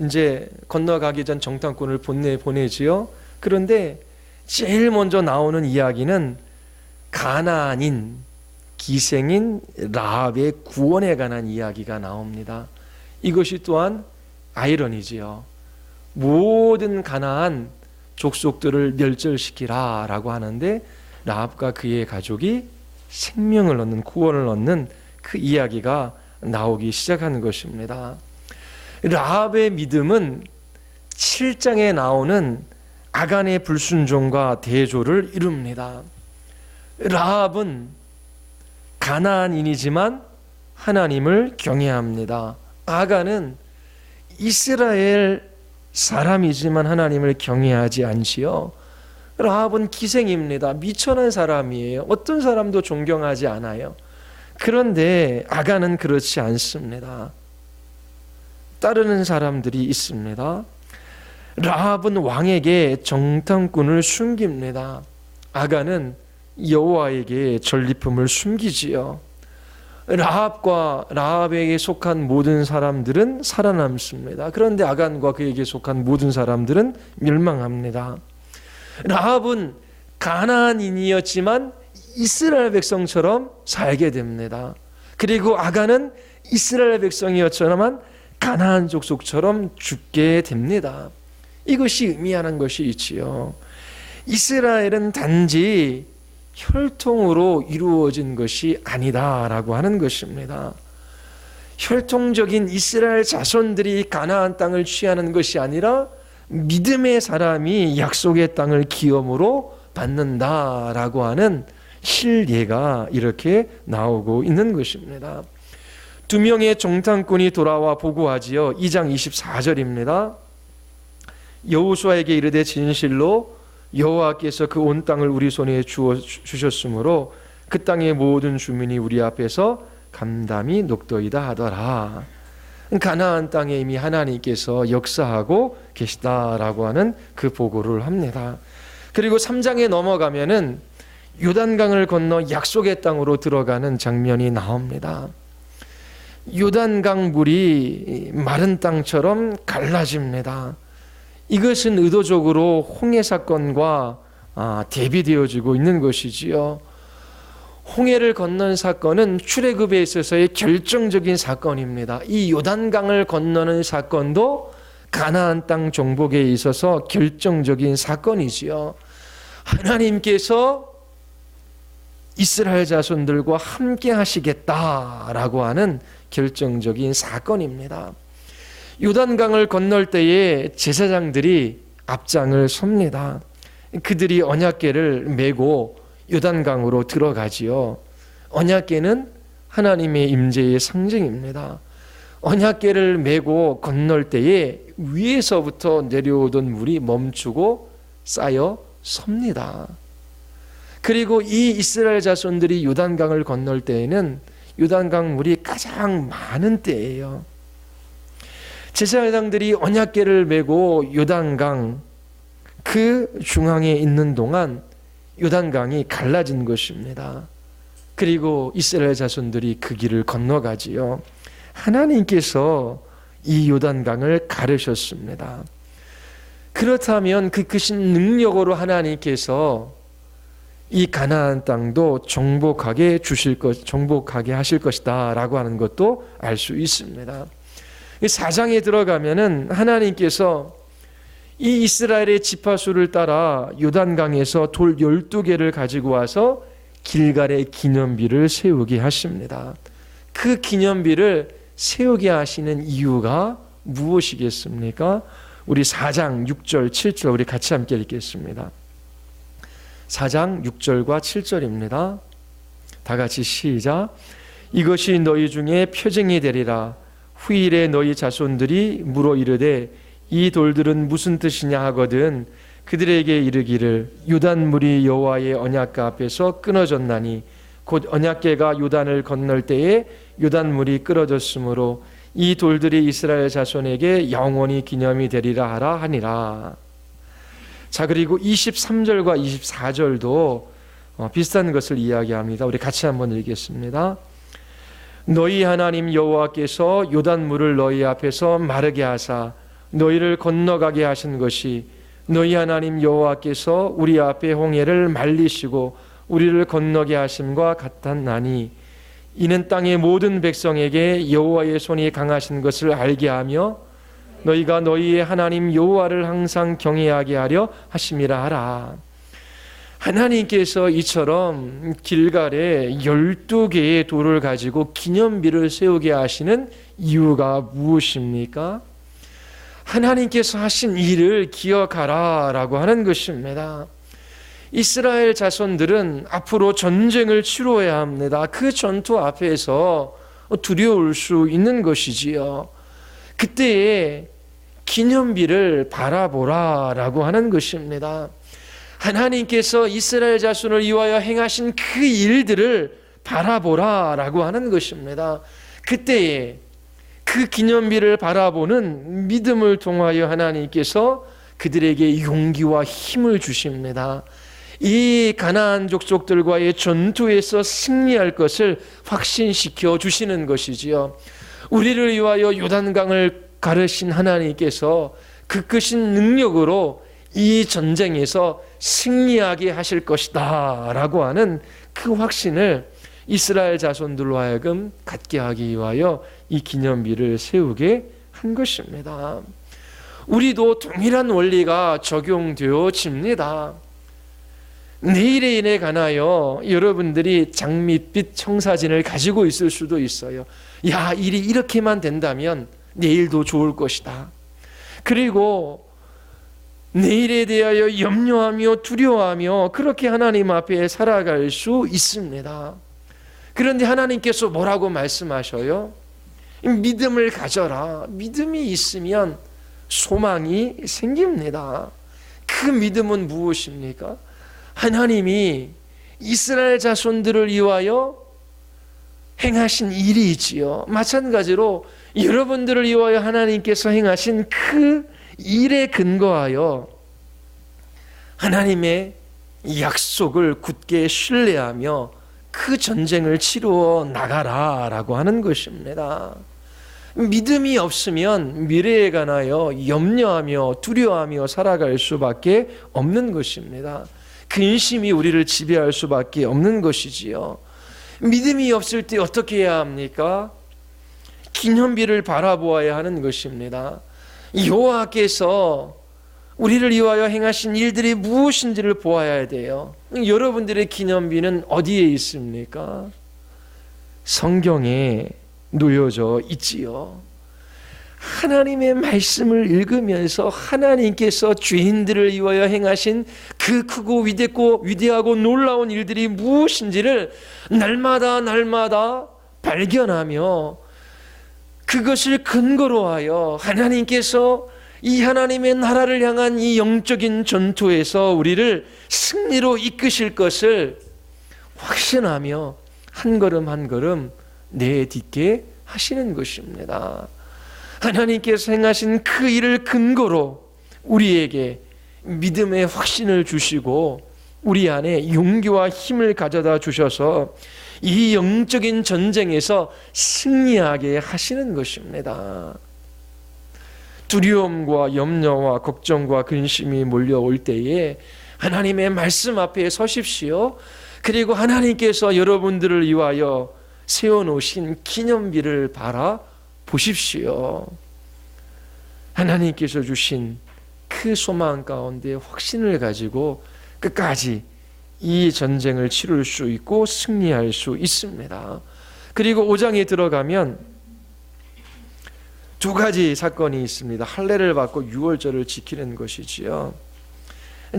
이제 건너가기 전 정탐꾼을 보내지요. 그런데 제일 먼저 나오는 이야기는 가나안인 기생인 라합의 구원에 관한 이야기가 나옵니다. 이것이 또한 아이러니지요. 모든 가나안 족속들을 멸절시키라라고 하는데 라합과 그의 가족이 생명을 얻는 구원을 얻는 그 이야기가 나오기 시작하는 것입니다. 라합의 믿음은 7장에 나오는 아간의 불순종과 대조를 이룹니다. 라합은 가나안인이지만 하나님을 경외합니다. 아간은 이스라엘 사람이지만 하나님을 경외하지 않지요. 라합은 기생입니다. 미천한 사람이에요. 어떤 사람도 존경하지 않아요. 그런데 아간은 그렇지 않습니다. 따르는 사람들이 있습니다. 라합은 왕에게 정탐꾼을 숨깁니다. 아간은 여호와에게 전리품을 숨기지요. 라합에게 속한 모든 사람들은 살아남습니다. 그런데 아간과 그에게 속한 모든 사람들은 멸망합니다. 라합은 가나안인이었지만 이스라엘 백성처럼 살게 됩니다. 그리고 아간은 이스라엘 백성이었지만 가나안 족속처럼 죽게 됩니다. 이것이 의미하는 것이 있지요. 이스라엘은 단지 혈통으로 이루어진 것이 아니다라고 하는 것입니다. 혈통적인 이스라엘 자손들이 가나안 땅을 취하는 것이 아니라 믿음의 사람이 약속의 땅을 기업으로 받는다라고 하는 실예가 이렇게 나오고 있는 것입니다. 2명의 정탐꾼이 돌아와 보고하지요. 2장 24절입니다. 여호수아에게 이르되 진실로 여호와께서 그 온 땅을 우리 손에 주셨으므로 그 땅의 모든 주민이 우리 앞에서 감담이 녹더이다 하더라. 가나안 땅에 이미 하나님께서 역사하고 계시다라고 하는 그 보고를 합니다. 그리고 3장에 넘어가면은 요단강을 건너 약속의 땅으로 들어가는 장면이 나옵니다. 요단강 물이 마른 땅처럼 갈라집니다. 이것은 의도적으로 홍해 사건과 대비되어지고 있는 것이지요. 홍해를 건넌 사건은 출애굽에 있어서의 결정적인 사건입니다. 이 요단강을 건너는 사건도 가나안 땅 정복에 있어서 결정적인 사건이지요. 하나님께서 이스라엘 자손들과 함께 하시겠다라고 하는 결정적인 사건입니다. 요단강을 건널 때에 제사장들이 앞장을 섭니다. 그들이 언약궤를 메고 요단강으로 들어가지요. 언약궤는 하나님의 임재의 상징입니다. 언약궤를 메고 건널 때에 위에서부터 내려오던 물이 멈추고 쌓여 섭니다. 그리고 이 이스라엘 자손들이 요단강을 건널 때에는 요단강 물이 가장 많은 때예요. 제사장들이 언약궤를 메고 요단강 그 중앙에 있는 동안 요단강이 갈라진 것입니다. 그리고 이스라엘 자손들이 그 길을 건너가지요. 하나님께서 이 요단강을 가르셨습니다. 그렇다면 그 크신 능력으로 하나님께서 이 가나안 땅도 정복하게 하실 것이다라고 하는 것도 알 수 있습니다. 이 4장에 들어가면은 하나님께서 이 이스라엘의 지파수를 따라 요단강에서 돌 12개를 가지고 와서 길갈의 기념비를 세우게 하십니다. 그 기념비를 세우게 하시는 이유가 무엇이겠습니까? 우리 4장 6절 7절 우리 같이 함께 읽겠습니다. 4장 6절과 7절입니다. 다 같이 시작. 이것이 너희 중에 표징이 되리라. 후일에 너희 자손들이 물어 이르되 이 돌들은 무슨 뜻이냐 하거든 그들에게 이르기를 요단물이 여호와의 언약궤 앞에서 끊어졌나니 곧 언약궤가 요단을 건널 때에 요단물이 끊어졌으므로 이 돌들이 이스라엘 자손에게 영원히 기념이 되리라 하라 하니라. 자, 그리고 23절과 24절도 비슷한 것을 이야기합니다. 우리 같이 한번 읽겠습니다. 너희 하나님 여호와께서 요단물을 너희 앞에서 마르게 하사 너희를 건너가게 하신 것이 너희 하나님 여호와께서 우리 앞에 홍해를 말리시고 우리를 건너게 하심과 같았나니 이는 땅의 모든 백성에게 여호와의 손이 강하신 것을 알게 하며 너희가 너희의 하나님 여호와를 항상 경외하게 하려 하심이라 하라. 하나님께서 이처럼 길갈에 12개의 돌을 가지고 기념비를 세우게 하시는 이유가 무엇입니까? 하나님께서 하신 일을 기억하라 라고 하는 것입니다. 이스라엘 자손들은 앞으로 전쟁을 치러야 합니다. 그 전투 앞에서 두려울 수 있는 것이지요. 그때에 기념비를 바라보라 라고 하는 것입니다. 하나님께서 이스라엘 자손을 위하여 행하신 그 일들을 바라보라 라고 하는 것입니다. 그때에 그 기념비를 바라보는 믿음을 통하여 하나님께서 그들에게 용기와 힘을 주십니다. 이 가나안 족속들과의 전투에서 승리할 것을 확신시켜 주시는 것이지요. 우리를 위하여 요단강을 가르신 하나님께서 그 크신 능력으로 이 전쟁에서 승리하게 하실 것이다 라고 하는 그 확신을 이스라엘 자손들로 하여금 갖게 하기 위하여 이 기념비를 세우게 한 것입니다. 우리도 동일한 원리가 적용되어집니다. 내일에 인해 관하여 여러분들이 장밋빛 청사진을 가지고 있을 수도 있어요. 야, 일이 이렇게만 된다면 내일도 좋을 것이다. 그리고 내일에 대하여 염려하며 두려워하며 그렇게 하나님 앞에 살아갈 수 있습니다. 그런데 하나님께서 뭐라고 말씀하셔요? 믿음을 가져라. 믿음이 있으면 소망이 생깁니다. 그 믿음은 무엇입니까? 하나님이 이스라엘 자손들을 위하여 행하신 일이 있지요. 마찬가지로 여러분들을 위하여 하나님께서 행하신 그 일에 근거하여 하나님의 약속을 굳게 신뢰하며 그 전쟁을 치루어 나가라 라고 하는 것입니다. 믿음이 없으면 미래에 관하여 염려하며 두려워하며 살아갈 수밖에 없는 것입니다. 근심이 우리를 지배할 수밖에 없는 것이지요. 믿음이 없을 때 어떻게 해야 합니까? 기념비를 바라보아야 하는 것입니다. 여호와께서 우리를 위하여 행하신 일들이 무엇인지를 보아야 돼요. 여러분들의 기념비는 어디에 있습니까? 성경에 놓여져 있지요. 하나님의 말씀을 읽으면서 하나님께서 죄인들을 위하여 행하신 그 크고 위대하고 놀라운 일들이 무엇인지를 날마다 발견하며 그것을 근거로 하여 하나님께서 이 하나님의 나라를 향한 이 영적인 전투에서 우리를 승리로 이끄실 것을 확신하며 한 걸음 한 걸음 내딛게 하시는 것입니다. 하나님께서 행하신 그 일을 근거로 우리에게 믿음의 확신을 주시고 우리 안에 용기와 힘을 가져다 주셔서 이 영적인 전쟁에서 승리하게 하시는 것입니다. 두려움과 염려와 걱정과 근심이 몰려올 때에 하나님의 말씀 앞에 서십시오. 그리고 하나님께서 여러분들을 위하여 세워놓으신 기념비를 바라보십시오. 하나님께서 주신 그 소망 가운데 확신을 가지고 끝까지 이 전쟁을 치룰 수 있고 승리할 수 있습니다. 그리고 5장에 들어가면 두 가지 사건이 있습니다. 할례를 받고 유월절을 지키는 것이지요.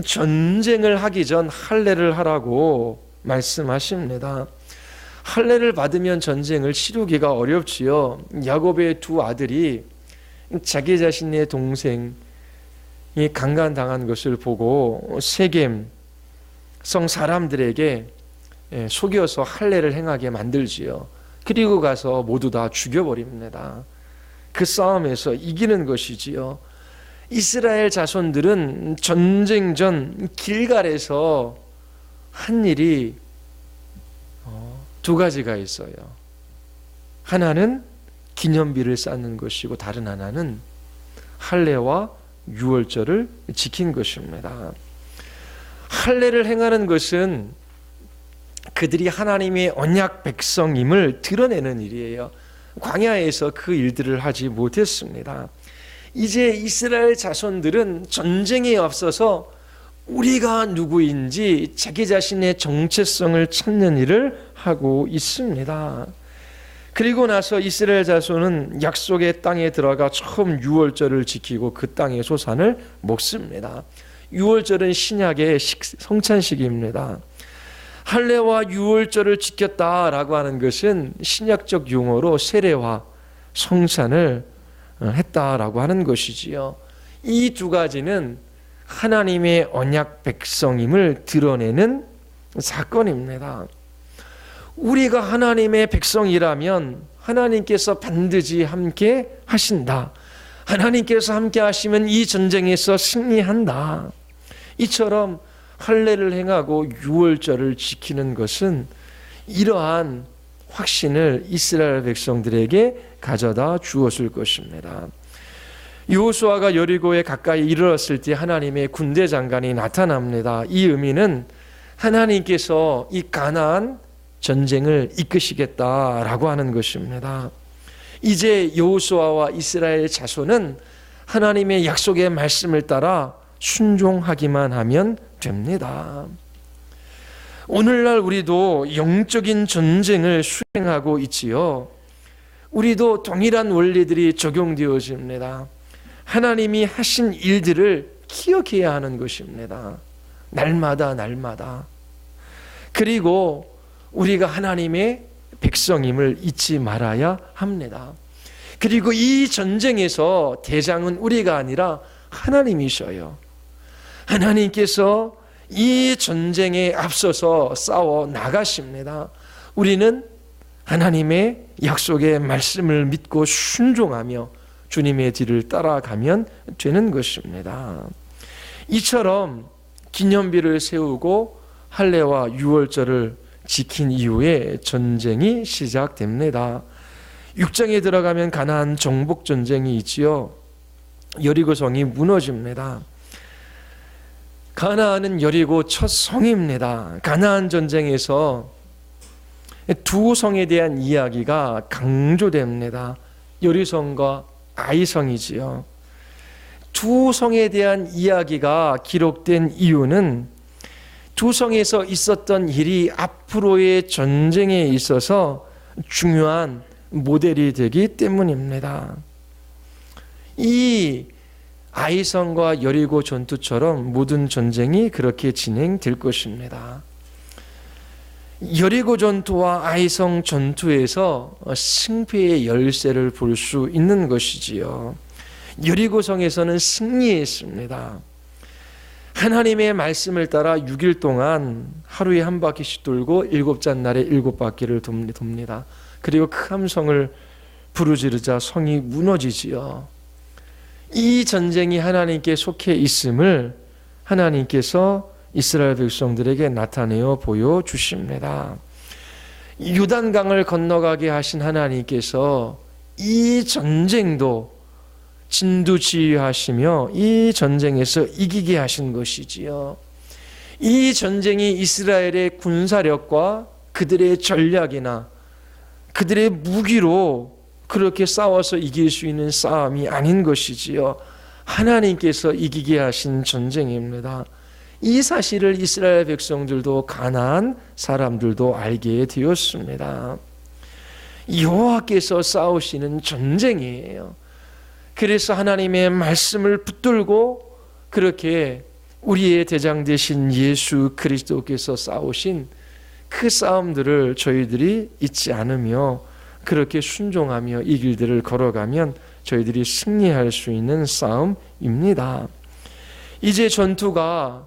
전쟁을 하기 전 할례를 하라고 말씀하십니다. 할례를 받으면 전쟁을 치르기가 어렵지요. 야곱의 두 아들이 자기 자신의 동생이 강간당한 것을 보고 세겜 성 사람들에게 속여서 할례를 행하게 만들지요. 그리고 가서 모두 다 죽여버립니다. 그 싸움에서 이기는 것이지요. 이스라엘 자손들은 전쟁 전 길갈에서 한 일이 두 가지가 있어요. 하나는 기념비를 쌓는 것이고 다른 하나는 할례와 유월절을 지킨 것입니다. 할례를 행하는 것은 그들이 하나님의 언약 백성임을 드러내는 일이에요. 광야에서 그 일들을 하지 못했습니다. 이제 이스라엘 자손들은 전쟁에 앞서서 우리가 누구인지 자기 자신의 정체성을 찾는 일을 하고 있습니다. 그리고 나서 이스라엘 자손은 약속의 땅에 들어가 처음 유월절을 지키고 그 땅의 소산을 먹습니다. 유월절은 신약의 성찬식입니다. 할례와 유월절을 지켰다라고 하는 것은 신약적 용어로 세례와 성찬을 했다라고 하는 것이지요. 이 두 가지는 하나님의 언약 백성임을 드러내는 사건입니다. 우리가 하나님의 백성이라면 하나님께서 반드시 함께 하신다. 하나님께서 함께 하시면 이 전쟁에서 승리한다. 이처럼 할례를 행하고 유월절을 지키는 것은 이러한 확신을 이스라엘 백성들에게 가져다 주었을 것입니다. 여호수아가 여리고에 가까이 이르렀을 때 하나님의 군대 장관이 나타납니다. 이 의미는 하나님께서 이 가나안 전쟁을 이끄시겠다라고 하는 것입니다. 이제 여호수아와 이스라엘 자손은 하나님의 약속의 말씀을 따라 순종하기만 하면 됩니다. 오늘날 우리도 영적인 전쟁을 수행하고 있지요. 우리도 동일한 원리들이 적용되어집니다. 하나님이 하신 일들을 기억해야 하는 것입니다. 날마다. 그리고 우리가 하나님의 백성임을 잊지 말아야 합니다. 그리고 이 전쟁에서 대장은 우리가 아니라 하나님이셔요. 하나님께서 이 전쟁에 앞서서 싸워 나가십니다. 우리는 하나님의 약속의 말씀을 믿고 순종하며 주님의 뒤를 따라가면 되는 것입니다. 이처럼 기념비를 세우고 할례와 유월절을 지킨 이후에 전쟁이 시작됩니다. 6장에 들어가면 가나안 정복 전쟁이 있지요. 여리고성이 무너집니다. 가나안은 여리고 첫 성입니다. 가나안 전쟁에서 두 성에 대한 이야기가 강조됩니다. 여리성과 아이성이지요. 두 성에 대한 이야기가 기록된 이유는 두 성에서 있었던 일이 앞으로의 전쟁에 있어서 중요한 모델이 되기 때문입니다. 이 아이성과 여리고 전투처럼 모든 전쟁이 그렇게 진행될 것입니다. 여리고 전투와 아이성 전투에서 승패의 열쇠를 볼 수 있는 것이지요. 여리고성에서는 승리했습니다. 하나님의 말씀을 따라 6일 동안 하루에 한 바퀴씩 돌고 7잣날에 7바퀴를 돕니다. 그리고 큰 함성을 부르짖으자 성이 무너지지요. 이 전쟁이 하나님께 속해 있음을 하나님께서 이스라엘 백성들에게 나타내어 보여주십니다. 요단강을 건너가게 하신 하나님께서 이 전쟁도 진두지휘하시며 이 전쟁에서 이기게 하신 것이지요. 이 전쟁이 이스라엘의 군사력과 그들의 전략이나 그들의 무기로 그렇게 싸워서 이길 수 있는 싸움이 아닌 것이지요. 하나님께서 이기게 하신 전쟁입니다. 이 사실을 이스라엘 백성들도 가나안 사람들도 알게 되었습니다. 여호와께서 싸우시는 전쟁이에요. 그래서 하나님의 말씀을 붙들고 그렇게 우리의 대장 되신 예수 그리스도께서 싸우신 그 싸움들을 저희들이 잊지 않으며 그렇게 순종하며 이 길들을 걸어가면 저희들이 승리할 수 있는 싸움입니다. 이제 전투가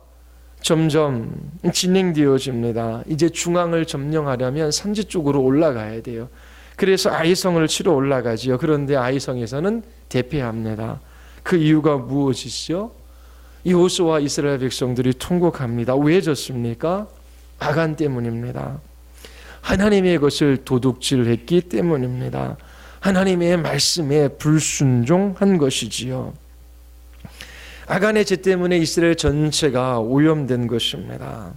점점 진행되어집니다. 이제 중앙을 점령하려면 산지 쪽으로 올라가야 돼요. 그래서 아이성을 치러 올라가지요. 그런데 아이성에서는 대패합니다. 그 이유가 무엇이죠? 여호수아와 이스라엘 백성들이 통곡합니다. 왜 졌습니까? 아간 때문입니다. 하나님의 것을 도둑질했기 때문입니다. 하나님의 말씀에 불순종한 것이지요. 아간의 죄 때문에 이스라엘 전체가 오염된 것입니다.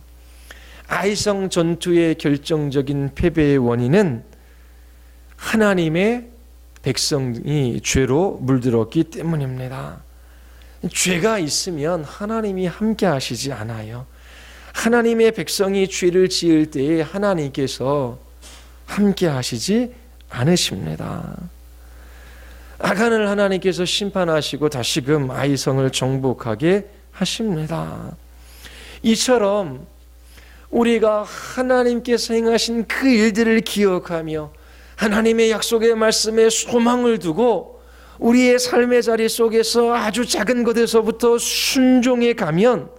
아이성 전투의 결정적인 패배의 원인은 하나님의 백성이 죄로 물들었기 때문입니다. 죄가 있으면 하나님이 함께 하시지 않아요. 하나님의 백성이 죄를 지을 때에 하나님께서 함께 하시지 않으십니다. 아간을 하나님께서 심판하시고 다시금 아이성을 정복하게 하십니다. 이처럼 우리가 하나님께서 행하신 그 일들을 기억하며 하나님의 약속의 말씀에 소망을 두고 우리의 삶의 자리 속에서 아주 작은 것에서부터 순종해 가면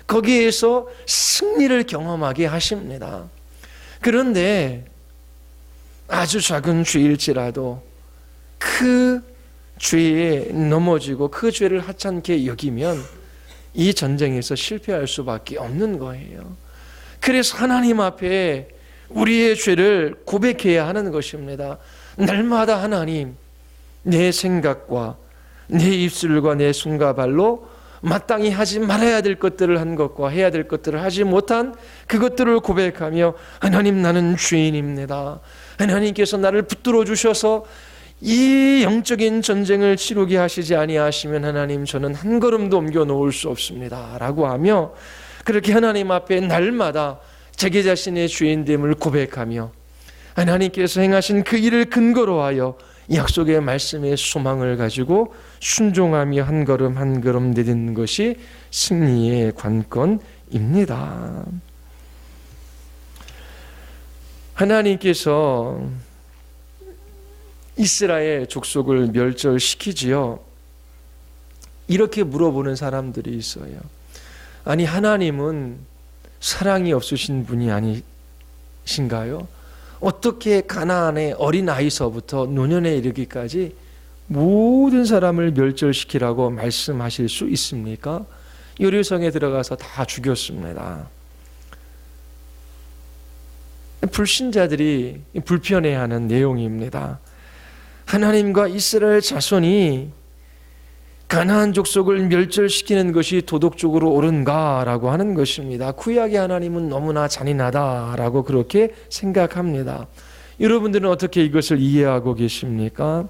거기에서 승리를 경험하게 하십니다. 그런데 아주 작은 죄일지라도 그 죄에 넘어지고 그 죄를 하찮게 여기면 이 전쟁에서 실패할 수밖에 없는 거예요. 그래서 하나님 앞에 우리의 죄를 고백해야 하는 것입니다. 날마다 하나님, 내 생각과 내 입술과 내 손과 발로 마땅히 하지 말아야 될 것들을 한 것과 해야 될 것들을 하지 못한 그것들을 고백하며 하나님, 나는 죄인입니다. 하나님께서 나를 붙들어 주셔서 이 영적인 전쟁을 치르게 하시지 아니하시면 하나님, 저는 한 걸음도 옮겨 놓을 수 없습니다 라고 하며 그렇게 하나님 앞에 날마다 자기 자신의 죄인됨을 고백하며 하나님께서 행하신 그 일을 근거로 하여 약속의 말씀에 소망을 가지고 순종하며 한 걸음 한 걸음 내딛는 것이 승리의 관건입니다. 하나님께서 이스라엘 족속을 멸절시키지요. 이렇게 물어보는 사람들이 있어요. 아니, 하나님은 사랑이 없으신 분이 아니신가요? 어떻게 가나안의 어린 아이서부터 노년에 이르기까지 모든 사람을 멸절시키라고 말씀하실 수 있습니까? 여리고성에 들어가서 다 죽였습니다. 불신자들이 불편해하는 내용입니다. 하나님과 이스라엘 자손이 가나안 족속을 멸절시키는 것이 도덕적으로 옳은가라고 하는 것입니다. 구약의 하나님은 너무나 잔인하다라고 그렇게 생각합니다. 여러분들은 어떻게 이것을 이해하고 계십니까?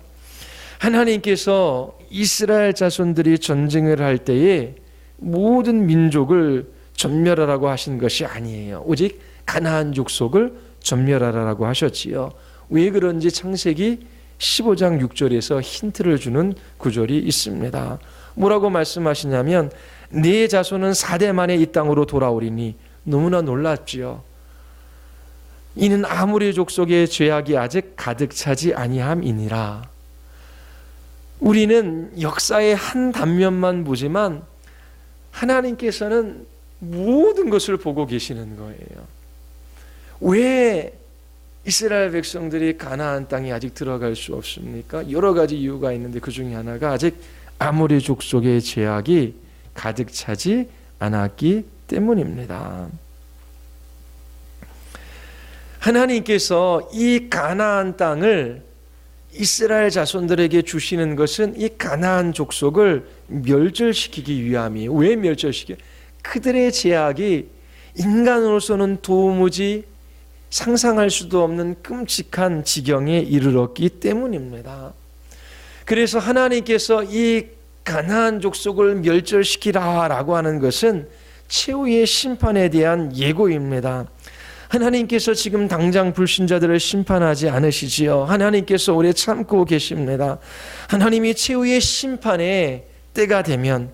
하나님께서 이스라엘 자손들이 전쟁을 할 때에 모든 민족을 전멸하라고 하신 것이 아니에요. 오직 가나안 족속을 전멸하라고 하셨지요. 왜 그런지 창세기 15장 6절에서 힌트를 주는 구절이 있습니다. 뭐라고 말씀하시냐면 네 자손은 4대 만에 이 땅으로 돌아오리니, 너무나 놀랍지요. 이는 아모리 족속의 죄악이 아직 가득 차지 아니함이니라. 우리는 역사의 한 단면만 보지만 하나님께서는 모든 것을 보고 계시는 거예요. 왜 이스라엘 백성들이 가나안 땅에 아직 들어갈 수 없습니까? 여러 가지 이유가 있는데 그 중에 하나가 아직 아모리 족속의 죄악이 가득 차지 않았기 때문입니다. 하나님께서 이 가나안 땅을 이스라엘 자손들에게 주시는 것은 이 가나안 족속을 멸절시키기 위함이에요. 왜 멸절시켜요? 그들의 죄악이 인간으로서는 도무지 상상할 수도 없는 끔찍한 지경에 이르렀기 때문입니다. 그래서 하나님께서 이 가나안 족속을 멸절시키라라고 하는 것은 최후의 심판에 대한 예고입니다. 하나님께서 지금 당장 불신자들을 심판하지 않으시지요. 하나님께서 오래 참고 계십니다. 하나님이 최후의 심판의 때가 되면,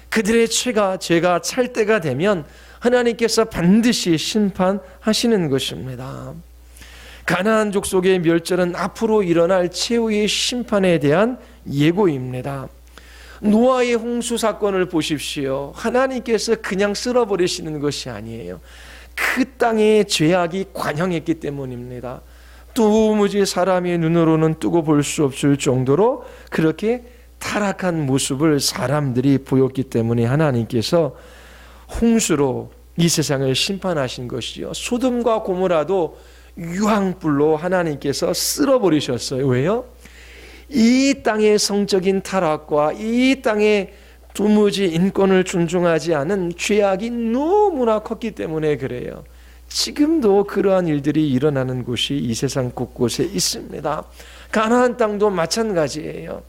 그들의 죄가 찰 때가 되면 하나님께서 반드시 심판하시는 것입니다. 가나안 족속의 멸절은 앞으로 일어날 최후의 심판에 대한 예고입니다. 노아의 홍수 사건을 보십시오. 하나님께서 그냥 쓸어버리시는 것이 아니에요. 그 땅의 죄악이 관영했기 때문입니다. 도무지 사람의 눈으로는 뜨고 볼 수 없을 정도로 그렇게 타락한 모습을 사람들이 보였기 때문에 하나님께서 홍수로 이 세상을 심판하신 것이요. 소돔과 고모라도 유황불로 하나님께서 쓸어버리셨어요. 왜요? 이 땅의 성적인 타락과 이 땅의 도무지 인권을 존중하지 않은 죄악이 너무나 컸기 때문에 그래요. 지금도 그러한 일들이 일어나는 곳이 이 세상 곳곳에 있습니다. 가나안 땅도 마찬가지예요.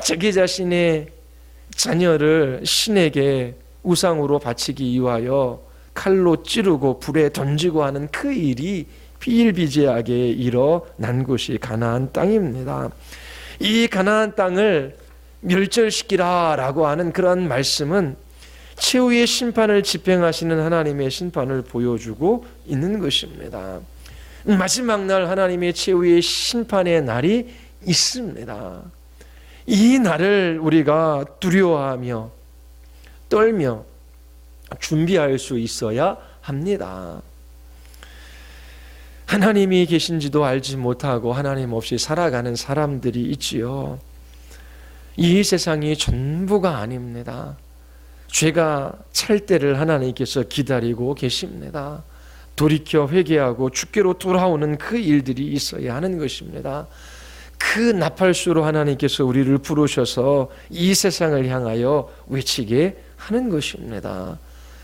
자기 자신의 자녀를 신에게 우상으로 바치기 위하여 칼로 찌르고 불에 던지고 하는 그 일이 비일비재하게 일어난 곳이 가나안 땅입니다. 이 가나안 땅을 멸절시키라라고 하는 그런 말씀은 최후의 심판을 집행하시는 하나님의 심판을 보여주고 있는 것입니다. 마지막 날 하나님의 최후의 심판의 날이 있습니다. 이 날을 우리가 두려워하며 떨며 준비할 수 있어야 합니다. 하나님이 계신지도 알지 못하고 하나님 없이 살아가는 사람들이 있지요. 이 세상이 전부가 아닙니다. 죄가 찰 때를 하나님께서 기다리고 계십니다. 돌이켜 회개하고 주께로 돌아오는 그 일들이 있어야 하는 것입니다. 그 나팔수로 하나님께서 우리를 부르셔서 이 세상을 향하여 외치게 하는 것입니다.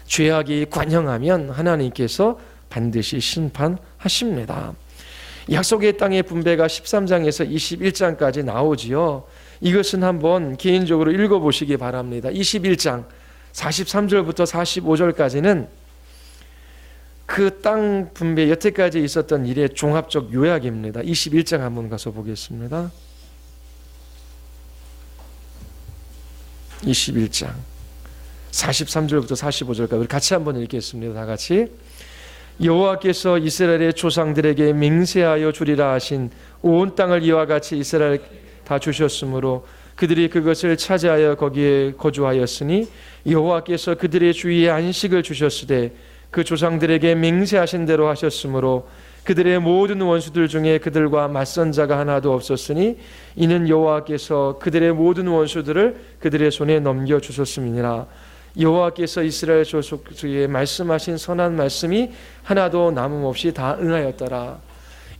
죄악이 관영하면 하나님께서 반드시 심판하십니다. 약속의 땅의 분배가 13장에서 21장까지 나오지요. 이것은 한번 개인적으로 읽어보시기 바랍니다. 21장 43절부터 45절까지는 그 땅 분배 여태까지 있었던 일의 종합적 요약입니다. 21장 한번 가서 보겠습니다. 21장 43절부터 45절까지 우리 같이 한번 읽겠습니다. 다 같이. 여호와께서 이스라엘의 조상들에게 맹세하여 주리라 하신 온 땅을 이와 같이 이스라엘 다 주셨으므로 그들이 그것을 차지하여 거기에 거주하였으니 여호와께서 그들의 주위에 안식을 주셨으되 그 조상들에게 맹세하신 대로 하셨으므로 그들의 모든 원수들 중에 그들과 맞선 자가 하나도 없었으니 이는 여호와께서 그들의 모든 원수들을 그들의 손에 넘겨주셨음이니라. 여호와께서 이스라엘 족속에게 말씀하신 선한 말씀이 하나도 남음없이 다 응하였더라.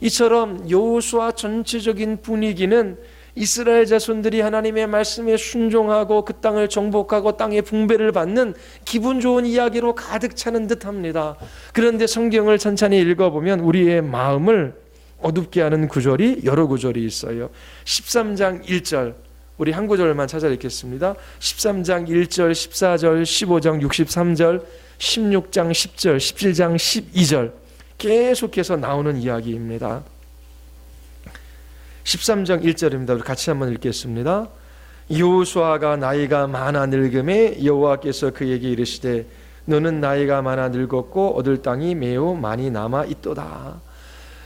이처럼 여호수아 전체적인 분위기는 이스라엘 자손들이 하나님의 말씀에 순종하고 그 땅을 정복하고 땅의 분배를 받는 기분 좋은 이야기로 가득 차는 듯합니다. 그런데 성경을 천천히 읽어보면 우리의 마음을 어둡게 하는 구절이 여러 구절이 있어요. 13장 1절, 우리 한 구절만 찾아 읽겠습니다. 13장 1절, 14절, 15장 63절, 16장 10절, 17장 12절 계속해서 나오는 이야기입니다. 13장 1절입니다. 우리 같이 한번 읽겠습니다. 여호수아가 나이가 많아 늙음에 여호와께서 그에게 이르시되 너는 나이가 많아 늙었고 얻을 땅이 매우 많이 남아 있도다.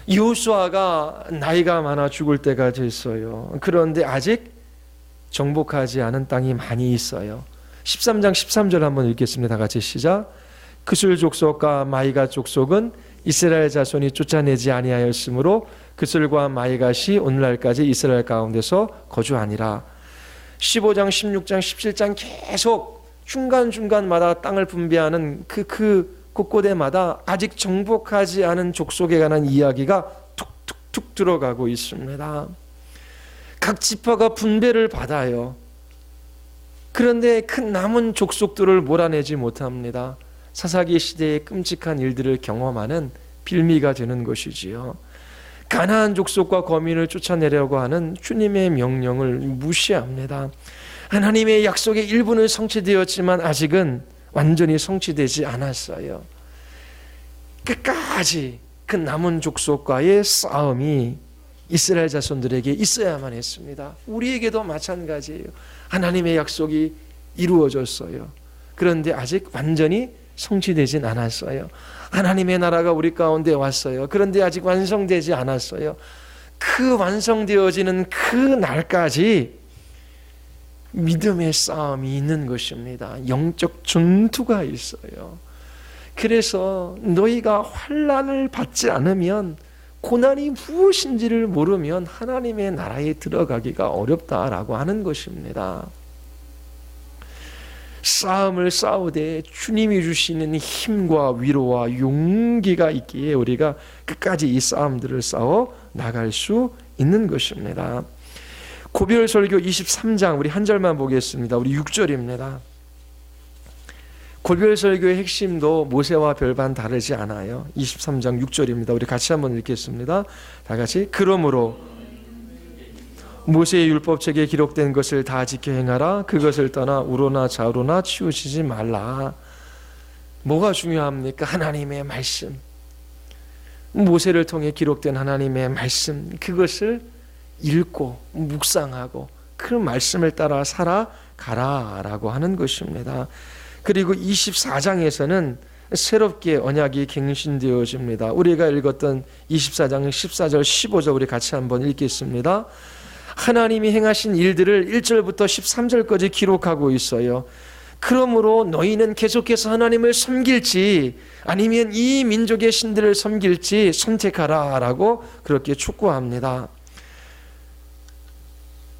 여호수아가 나이가 많아 죽을 때가 됐어요. 그런데 아직 정복하지 않은 땅이 많이 있어요. 13장 13절 한번 읽겠습니다. 다 같이 시작. 그술 족속과 마이가 족속은 이스라엘 자손이 쫓아내지 아니하였으므로 그술과 마이갓이 오늘날까지 이스라엘 가운데서 거주하니라. 15장 16장 17장 계속 중간중간마다 땅을 분배하는 그 곳곳에마다 아직 정복하지 않은 족속에 관한 이야기가 툭툭툭 들어가고 있습니다. 각 지파가 분배를 받아요. 그런데 그 남은 족속들을 몰아내지 못합니다. 사사기 시대의 끔찍한 일들을 경험하는 빌미가 되는 것이지요. 가나안 족속과 거민을 쫓아내려고 하는 주님의 명령을 무시합니다. 하나님의 약속의 일부는 성취되었지만 아직은 완전히 성취되지 않았어요. 끝까지 그 남은 족속과의 싸움이 이스라엘 자손들에게 있어야만 했습니다. 우리에게도 마찬가지예요. 하나님의 약속이 이루어졌어요. 그런데 아직 완전히 성취되진 않았어요. 하나님의 나라가 우리 가운데 왔어요. 그런데 아직 완성되지 않았어요. 그 완성되어지는 그 날까지 믿음의 싸움이 있는 것입니다. 영적 전투가 있어요. 그래서 너희가 환난을 받지 않으면, 고난이 무엇인지를 모르면 하나님의 나라에 들어가기가 어렵다라고 하는 것입니다. 싸움을 싸우되 주님이 주시는 힘과 위로와 용기가 있기에 우리가 끝까지 이 싸움들을 싸워 나갈 수 있는 것입니다. 고별설교 23장 우리 한 절만 보겠습니다. 우리 6절입니다. 고별설교의 핵심도 모세와 별반 다르지 않아요. 23장 6절입니다. 우리 같이 한번 읽겠습니다. 다 같이. 그러므로 모세의 율법책에 기록된 것을 다 지켜 행하라. 그것을 떠나 우로나 좌우로나 치우치지 말라. 뭐가 중요합니까? 하나님의 말씀, 모세를 통해 기록된 하나님의 말씀, 그것을 읽고 묵상하고 그 말씀을 따라 살아가라라고 하는 것입니다. 그리고 24장에서는 새롭게 언약이 갱신되어집니다. 우리가 읽었던 24장 14절 15절 우리 같이 한번 읽겠습니다. 하나님이 행하신 일들을 1절부터 13절까지 기록하고 있어요. 그러므로 너희는 계속해서 하나님을 섬길지 아니면 이 민족의 신들을 섬길지 선택하라 라고 그렇게 촉구합니다.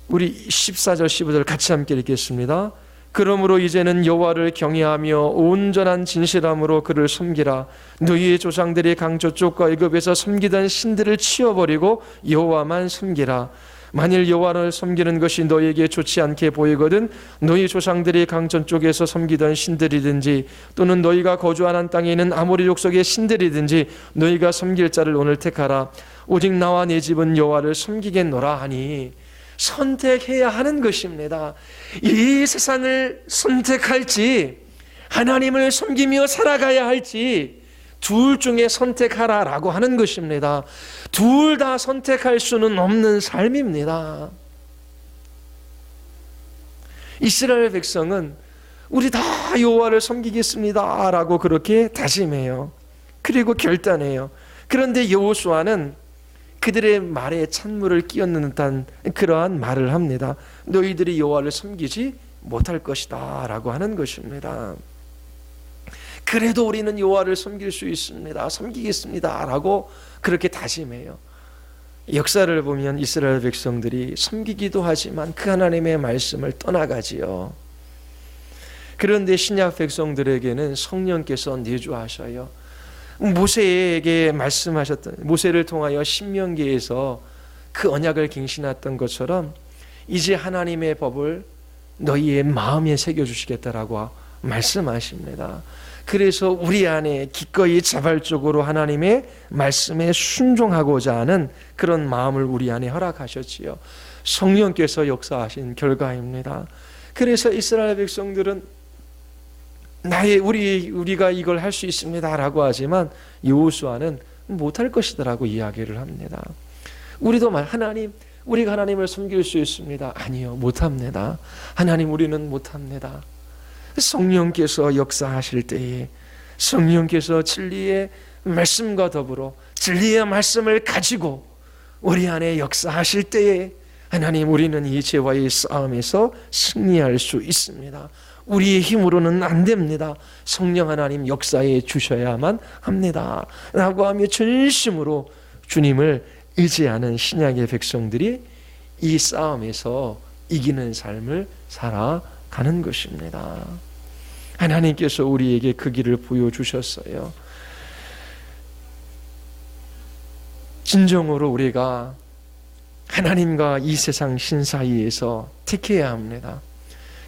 우리 14절 15절 같이 함께 읽겠습니다. 그러므로 이제는 여호와를 경외하며 온전한 진실함으로 그를 섬기라. 너희의 조상들이 강저쪽과 애굽에서 섬기던 신들을 치워버리고 여호와만 섬기라. 만일 여호와를 섬기는 것이 너희에게 좋지 않게 보이거든 너희 조상들이 강전쪽에서 섬기던 신들이든지 또는 너희가 거주하는 땅에 있는 아모리 족속의 신들이든지 너희가 섬길 자를 오늘 택하라. 오직 나와 내 집은 여호와를 섬기겠노라 하니, 선택해야 하는 것입니다. 이 세상을 선택할지 하나님을 섬기며 살아가야 할지 둘 중에 선택하라라고 하는 것입니다. 둘 다 선택할 수는 없는 삶입니다. 이스라엘 백성은 우리 다 여호와를 섬기겠습니다라고 그렇게 다짐해요. 그리고 결단해요. 그런데 여호수아는 그들의 말에 찬물을 끼얹는 듯한 그러한 말을 합니다. 너희들이 여호와를 섬기지 못할 것이다 라고 하는 것입니다. 그래도 우리는 여호와를 섬길 수 있습니다. 섬기겠습니다 라고 그렇게 다짐해요. 역사를 보면 이스라엘 백성들이 섬기기도 하지만 그 하나님의 말씀을 떠나가지요. 그런데 신약 백성들에게는 성령께서 내주하셔요. 모세에게 말씀하셨던, 모세를 통하여 신명기에서 그 언약을 갱신했던 것처럼 이제 하나님의 법을 너희의 마음에 새겨주시겠다라고 말씀하십니다. 그래서 우리 안에 기꺼이 자발적으로 하나님의 말씀에 순종하고자 하는 그런 마음을 우리 안에 허락하셨지요. 성령께서 역사하신 결과입니다. 그래서 이스라엘 백성들은 우리가 이걸 할 수 있습니다라고 하지만 여호수아는 못할 것이다라고 이야기를 합니다. 우리도 우리가 하나님을 섬길 수 있습니다. 아니요, 못합니다. 하나님, 우리는 못합니다. 성령께서 역사하실 때에, 성령께서 진리의 말씀과 더불어 진리의 말씀을 가지고 우리 안에 역사하실 때에 하나님, 우리는 이 죄와의 싸움에서 승리할 수 있습니다. 우리의 힘으로는 안 됩니다. 성령 하나님 역사해 주셔야만 합니다. 라고 하며 전심으로 주님을 의지하는 신약의 백성들이 이 싸움에서 이기는 삶을 살아가는 것입니다. 하나님께서 우리에게 그 길을 보여주셨어요. 진정으로 우리가 하나님과 이 세상 신 사이에서 택해야 합니다.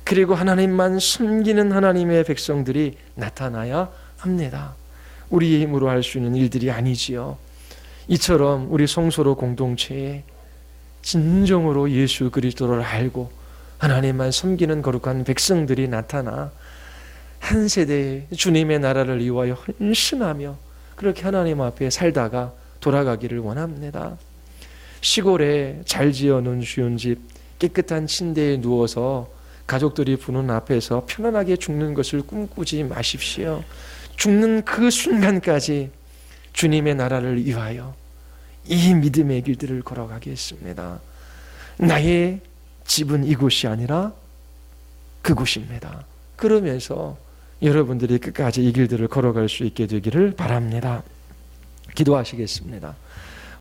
그리고 하나님만 섬기는 하나님의 백성들이 나타나야 합니다. 우리의 힘으로 할 수 있는 일들이 아니지요. 이처럼 우리 성소로 공동체에 진정으로 예수 그리스도를 알고 하나님만 섬기는 거룩한 백성들이 나타나 한 세대에 주님의 나라를 위하여 헌신하며 그렇게 하나님 앞에 살다가 돌아가기를 원합니다. 시골에 잘 지어놓은 쉬운 집, 깨끗한 침대에 누워서 가족들이 부는 앞에서 편안하게 죽는 것을 꿈꾸지 마십시오. 죽는 그 순간까지 주님의 나라를 위하여 이 믿음의 길들을 걸어가겠습니다. 나의 집은 이곳이 아니라 그곳입니다. 그러면서 여러분들이 끝까지 이 길들을 걸어갈 수 있게 되기를 바랍니다. 기도하시겠습니다.